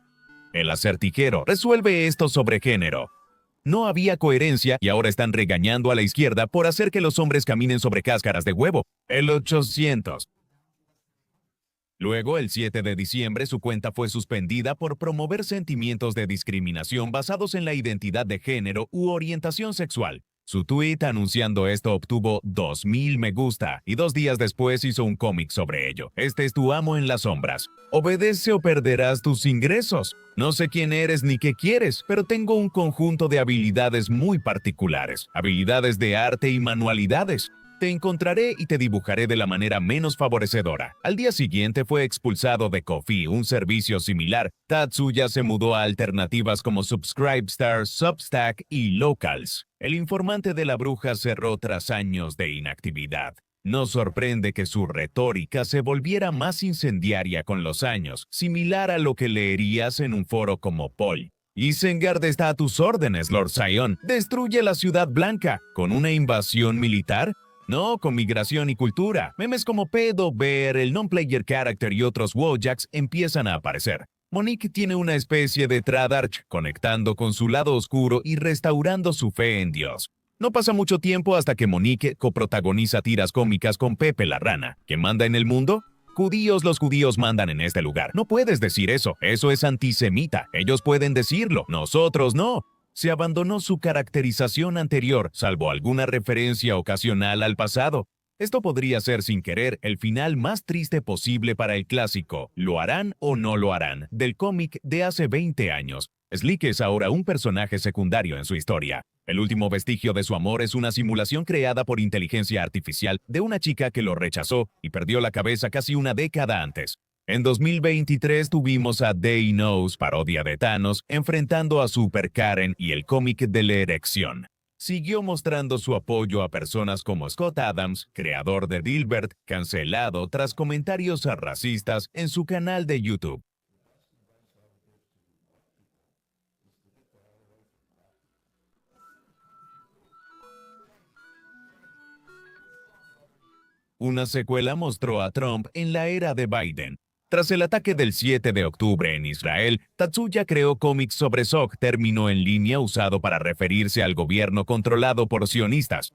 El acertijero resuelve esto sobre género. No había coherencia y ahora están regañando a la izquierda por hacer que los hombres caminen sobre cáscaras de huevo. El 800. Luego, el 7 de diciembre, su cuenta fue suspendida por promover sentimientos de discriminación basados en la identidad de género u orientación sexual. Su tweet anunciando esto obtuvo 2,000 me gusta y 2 días después hizo un cómic sobre ello. Este es tu amo en las sombras. Obedece o perderás tus ingresos. No sé quién eres ni qué quieres, pero tengo un conjunto de habilidades muy particulares. Habilidades de arte y manualidades. Te encontraré y te dibujaré de la manera menos favorecedora. Al día siguiente fue expulsado de Ko-fi, un servicio similar. Tatsuya se mudó a alternativas como Subscribestar, Substack y Locals. El informante de la bruja cerró tras años de inactividad. No sorprende que su retórica se volviera más incendiaria con los años, similar a lo que leerías en un foro como Paul. Isengard está a tus órdenes, Lord Sion. Destruye la Ciudad Blanca. ¿Con una invasión militar? No, con migración y cultura. Memes como Pedo, Bear, el non-player character y otros Wojaks empiezan a aparecer. Monique tiene una especie de Tradarch, conectando con su lado oscuro y restaurando su fe en Dios. No pasa mucho tiempo hasta que Monique coprotagoniza tiras cómicas con Pepe la Rana. ¿Quién manda en el mundo? Judíos, los judíos mandan en este lugar. No puedes decir eso. Eso es antisemita. Ellos pueden decirlo. Nosotros no. Se abandonó su caracterización anterior, salvo alguna referencia ocasional al pasado. Esto podría ser sin querer el final más triste posible para el clásico ¿Lo harán o no lo harán? Del cómic de hace 20 años. Slick es ahora un personaje secundario en su historia. El último vestigio de su amor es una simulación creada por inteligencia artificial de una chica que lo rechazó y perdió la cabeza casi una década antes. En 2023 tuvimos a Day Knows, parodia de Thanos, enfrentando a Super Karen y el cómic de la erección. Siguió mostrando su apoyo a personas como Scott Adams, creador de Dilbert, cancelado tras comentarios racistas en su canal de YouTube. Una secuela mostró a Trump en la era de Biden. Tras el ataque del 7 de octubre en Israel, Tatsuya creó cómics sobre SOC, término en línea usado para referirse al gobierno controlado por sionistas.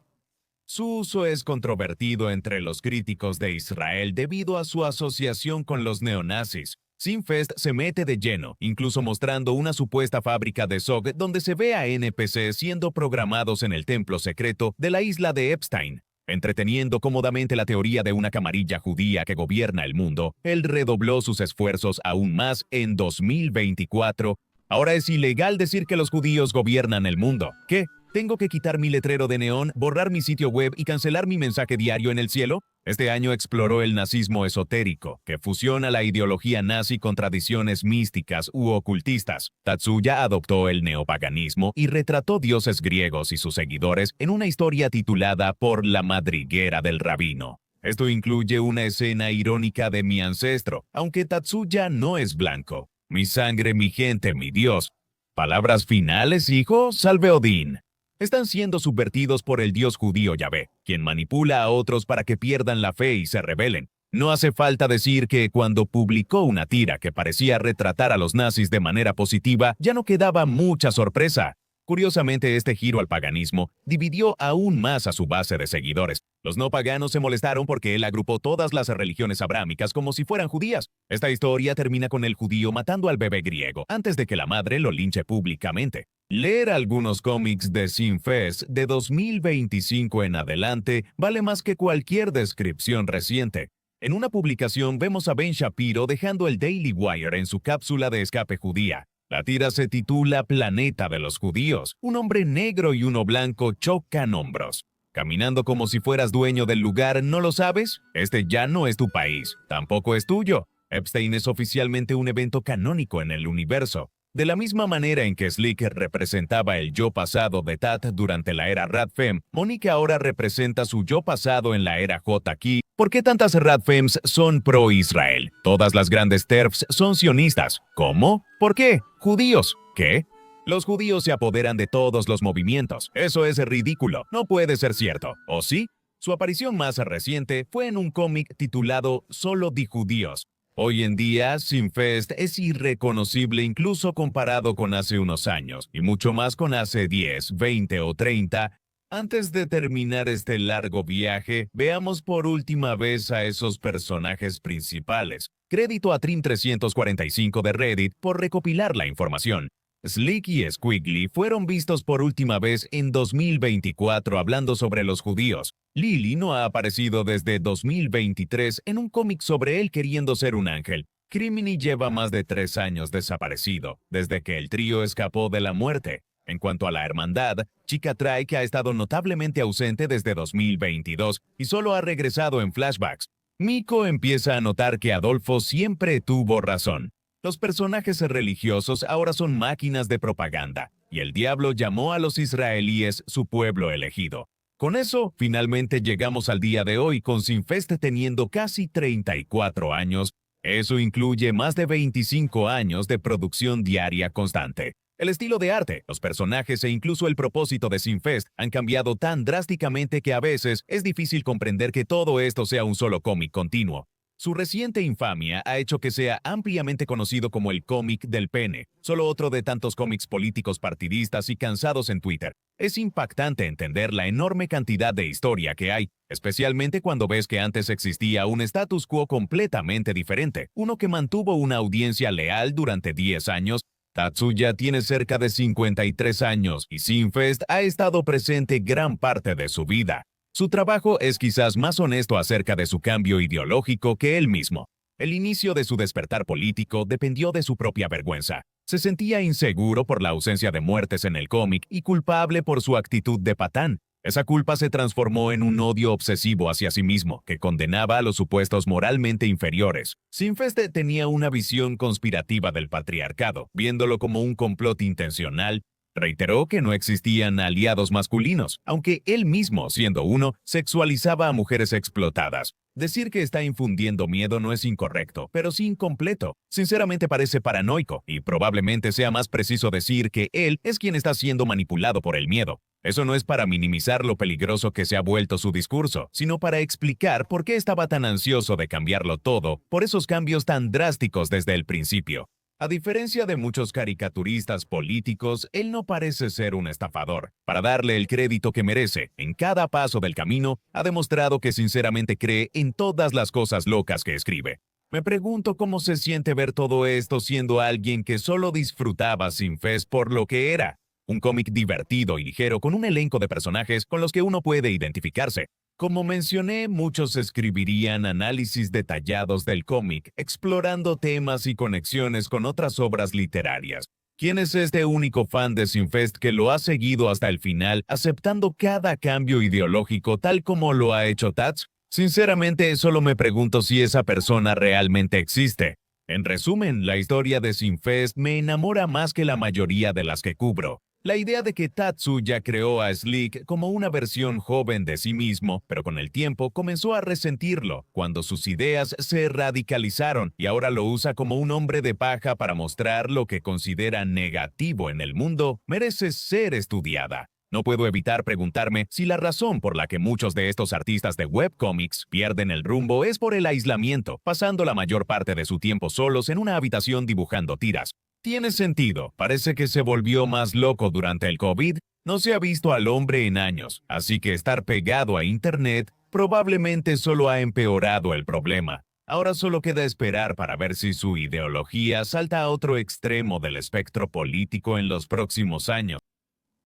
Su uso es controvertido entre los críticos de Israel debido a su asociación con los neonazis. Sinfest se mete de lleno, incluso mostrando una supuesta fábrica de SOC donde se ve a NPC siendo programados en el templo secreto de la isla de Epstein. Entreteniendo cómodamente la teoría de una camarilla judía que gobierna el mundo, él redobló sus esfuerzos aún más en 2024. Ahora es ilegal decir que los judíos gobiernan el mundo. ¿Qué? ¿Tengo que quitar mi letrero de neón, borrar mi sitio web y cancelar mi mensaje diario en el cielo? Este año exploró el nazismo esotérico, que fusiona la ideología nazi con tradiciones místicas u ocultistas. Tatsuya adoptó el neopaganismo y retrató dioses griegos y sus seguidores en una historia titulada Por la madriguera del rabino. Esto incluye una escena irónica de mi ancestro, aunque Tatsuya no es blanco. Mi sangre, mi gente, mi Dios. ¿Palabras finales, hijo? Salve Odín. Están siendo subvertidos por el dios judío Yahvé, quien manipula a otros para que pierdan la fe y se rebelen. No hace falta decir que cuando publicó una tira que parecía retratar a los nazis de manera positiva, ya no quedaba mucha sorpresa. Curiosamente, este giro al paganismo dividió aún más a su base de seguidores. Los no paganos se molestaron porque él agrupó todas las religiones abrámicas como si fueran judías. Esta historia termina con el judío matando al bebé griego antes de que la madre lo linche públicamente. Leer algunos cómics de Sinfest de 2025 en adelante vale más que cualquier descripción reciente. En una publicación vemos a Ben Shapiro dejando el Daily Wire en su cápsula de escape judía. La tira se titula Planeta de los Judíos. Un hombre negro y uno blanco chocan hombros. Caminando como si fueras dueño del lugar, ¿no lo sabes? Este ya no es tu país, tampoco es tuyo. Epstein es oficialmente un evento canónico en el universo. De la misma manera en que Slick representaba el yo pasado de Tat durante la era Radfem, Monique ahora representa su yo pasado en la era JK. ¿Por qué tantas Radfems son pro-Israel? Todas las grandes TERFs son sionistas. ¿Cómo? ¿Por qué? ¿Judíos? ¿Qué? Los judíos se apoderan de todos los movimientos. Eso es ridículo. No puede ser cierto. ¿O sí? Su aparición más reciente fue en un cómic titulado Solo de Judíos. Hoy en día, Sinfest es irreconocible incluso comparado con hace unos años, y mucho más con hace 10, 20 o 30. Antes de terminar este largo viaje, veamos por última vez a esos personajes principales. Crédito a Trim345 de Reddit por recopilar la información. Slick y Squiggly fueron vistos por última vez en 2024 hablando sobre los judíos. Lily no ha aparecido desde 2023 en un cómic sobre él queriendo ser un ángel. Criminy lleva más de 3 años desaparecido, desde que el trío escapó de la muerte. En cuanto a la hermandad, Chica Trike ha estado notablemente ausente desde 2022 y solo ha regresado en flashbacks. Miko empieza a notar que Adolfo siempre tuvo razón. Los personajes religiosos ahora son máquinas de propaganda, y el diablo llamó a los israelíes su pueblo elegido. Con eso, finalmente llegamos al día de hoy con Sinfest teniendo casi 34 años. Eso incluye más de 25 años de producción diaria constante. El estilo de arte, los personajes e incluso el propósito de Sinfest han cambiado tan drásticamente que a veces es difícil comprender que todo esto sea un solo cómic continuo. Su reciente infamia ha hecho que sea ampliamente conocido como el cómic del pene, solo otro de tantos cómics políticos partidistas y cansados en Twitter. Es impactante entender la enorme cantidad de historia que hay, especialmente cuando ves que antes existía un status quo completamente diferente, uno que mantuvo una audiencia leal durante 10 años. Tatsuya tiene cerca de 53 años y Sinfest ha estado presente gran parte de su vida. Su trabajo es quizás más honesto acerca de su cambio ideológico que él mismo. El inicio de su despertar político dependió de su propia vergüenza. Se sentía inseguro por la ausencia de muertes en el cómic y culpable por su actitud de patán. Esa culpa se transformó en un odio obsesivo hacia sí mismo, que condenaba a los supuestos moralmente inferiores. Sinfest tenía una visión conspirativa del patriarcado, viéndolo como un complot intencional. Reiteró que no existían aliados masculinos, aunque él mismo, siendo uno, sexualizaba a mujeres explotadas. Decir que está infundiendo miedo no es incorrecto, pero sí incompleto. Sinceramente parece paranoico, y probablemente sea más preciso decir que él es quien está siendo manipulado por el miedo. Eso no es para minimizar lo peligroso que se ha vuelto su discurso, sino para explicar por qué estaba tan ansioso de cambiarlo todo, por esos cambios tan drásticos desde el principio. A diferencia de muchos caricaturistas políticos, él no parece ser un estafador. Para darle el crédito que merece, en cada paso del camino, ha demostrado que sinceramente cree en todas las cosas locas que escribe. Me pregunto cómo se siente ver todo esto siendo alguien que solo disfrutaba Sinfest por lo que era. Un cómic divertido y ligero con un elenco de personajes con los que uno puede identificarse. Como mencioné, muchos escribirían análisis detallados del cómic, explorando temas y conexiones con otras obras literarias. ¿Quién es este único fan de Sinfest que lo ha seguido hasta el final, aceptando cada cambio ideológico tal como lo ha hecho Tats? Sinceramente, solo me pregunto si esa persona realmente existe. En resumen, la historia de Sinfest me enamora más que la mayoría de las que cubro. La idea de que Tatsuya creó a Slick como una versión joven de sí mismo, pero con el tiempo comenzó a resentirlo cuando sus ideas se radicalizaron y ahora lo usa como un hombre de paja para mostrar lo que considera negativo en el mundo, merece ser estudiada. No puedo evitar preguntarme si la razón por la que muchos de estos artistas de webcomics pierden el rumbo es por el aislamiento, pasando la mayor parte de su tiempo solos en una habitación dibujando tiras. Tiene sentido, parece que se volvió más loco durante el COVID, no se ha visto al hombre en años, así que estar pegado a Internet probablemente solo ha empeorado el problema. Ahora solo queda esperar para ver si su ideología salta a otro extremo del espectro político en los próximos años.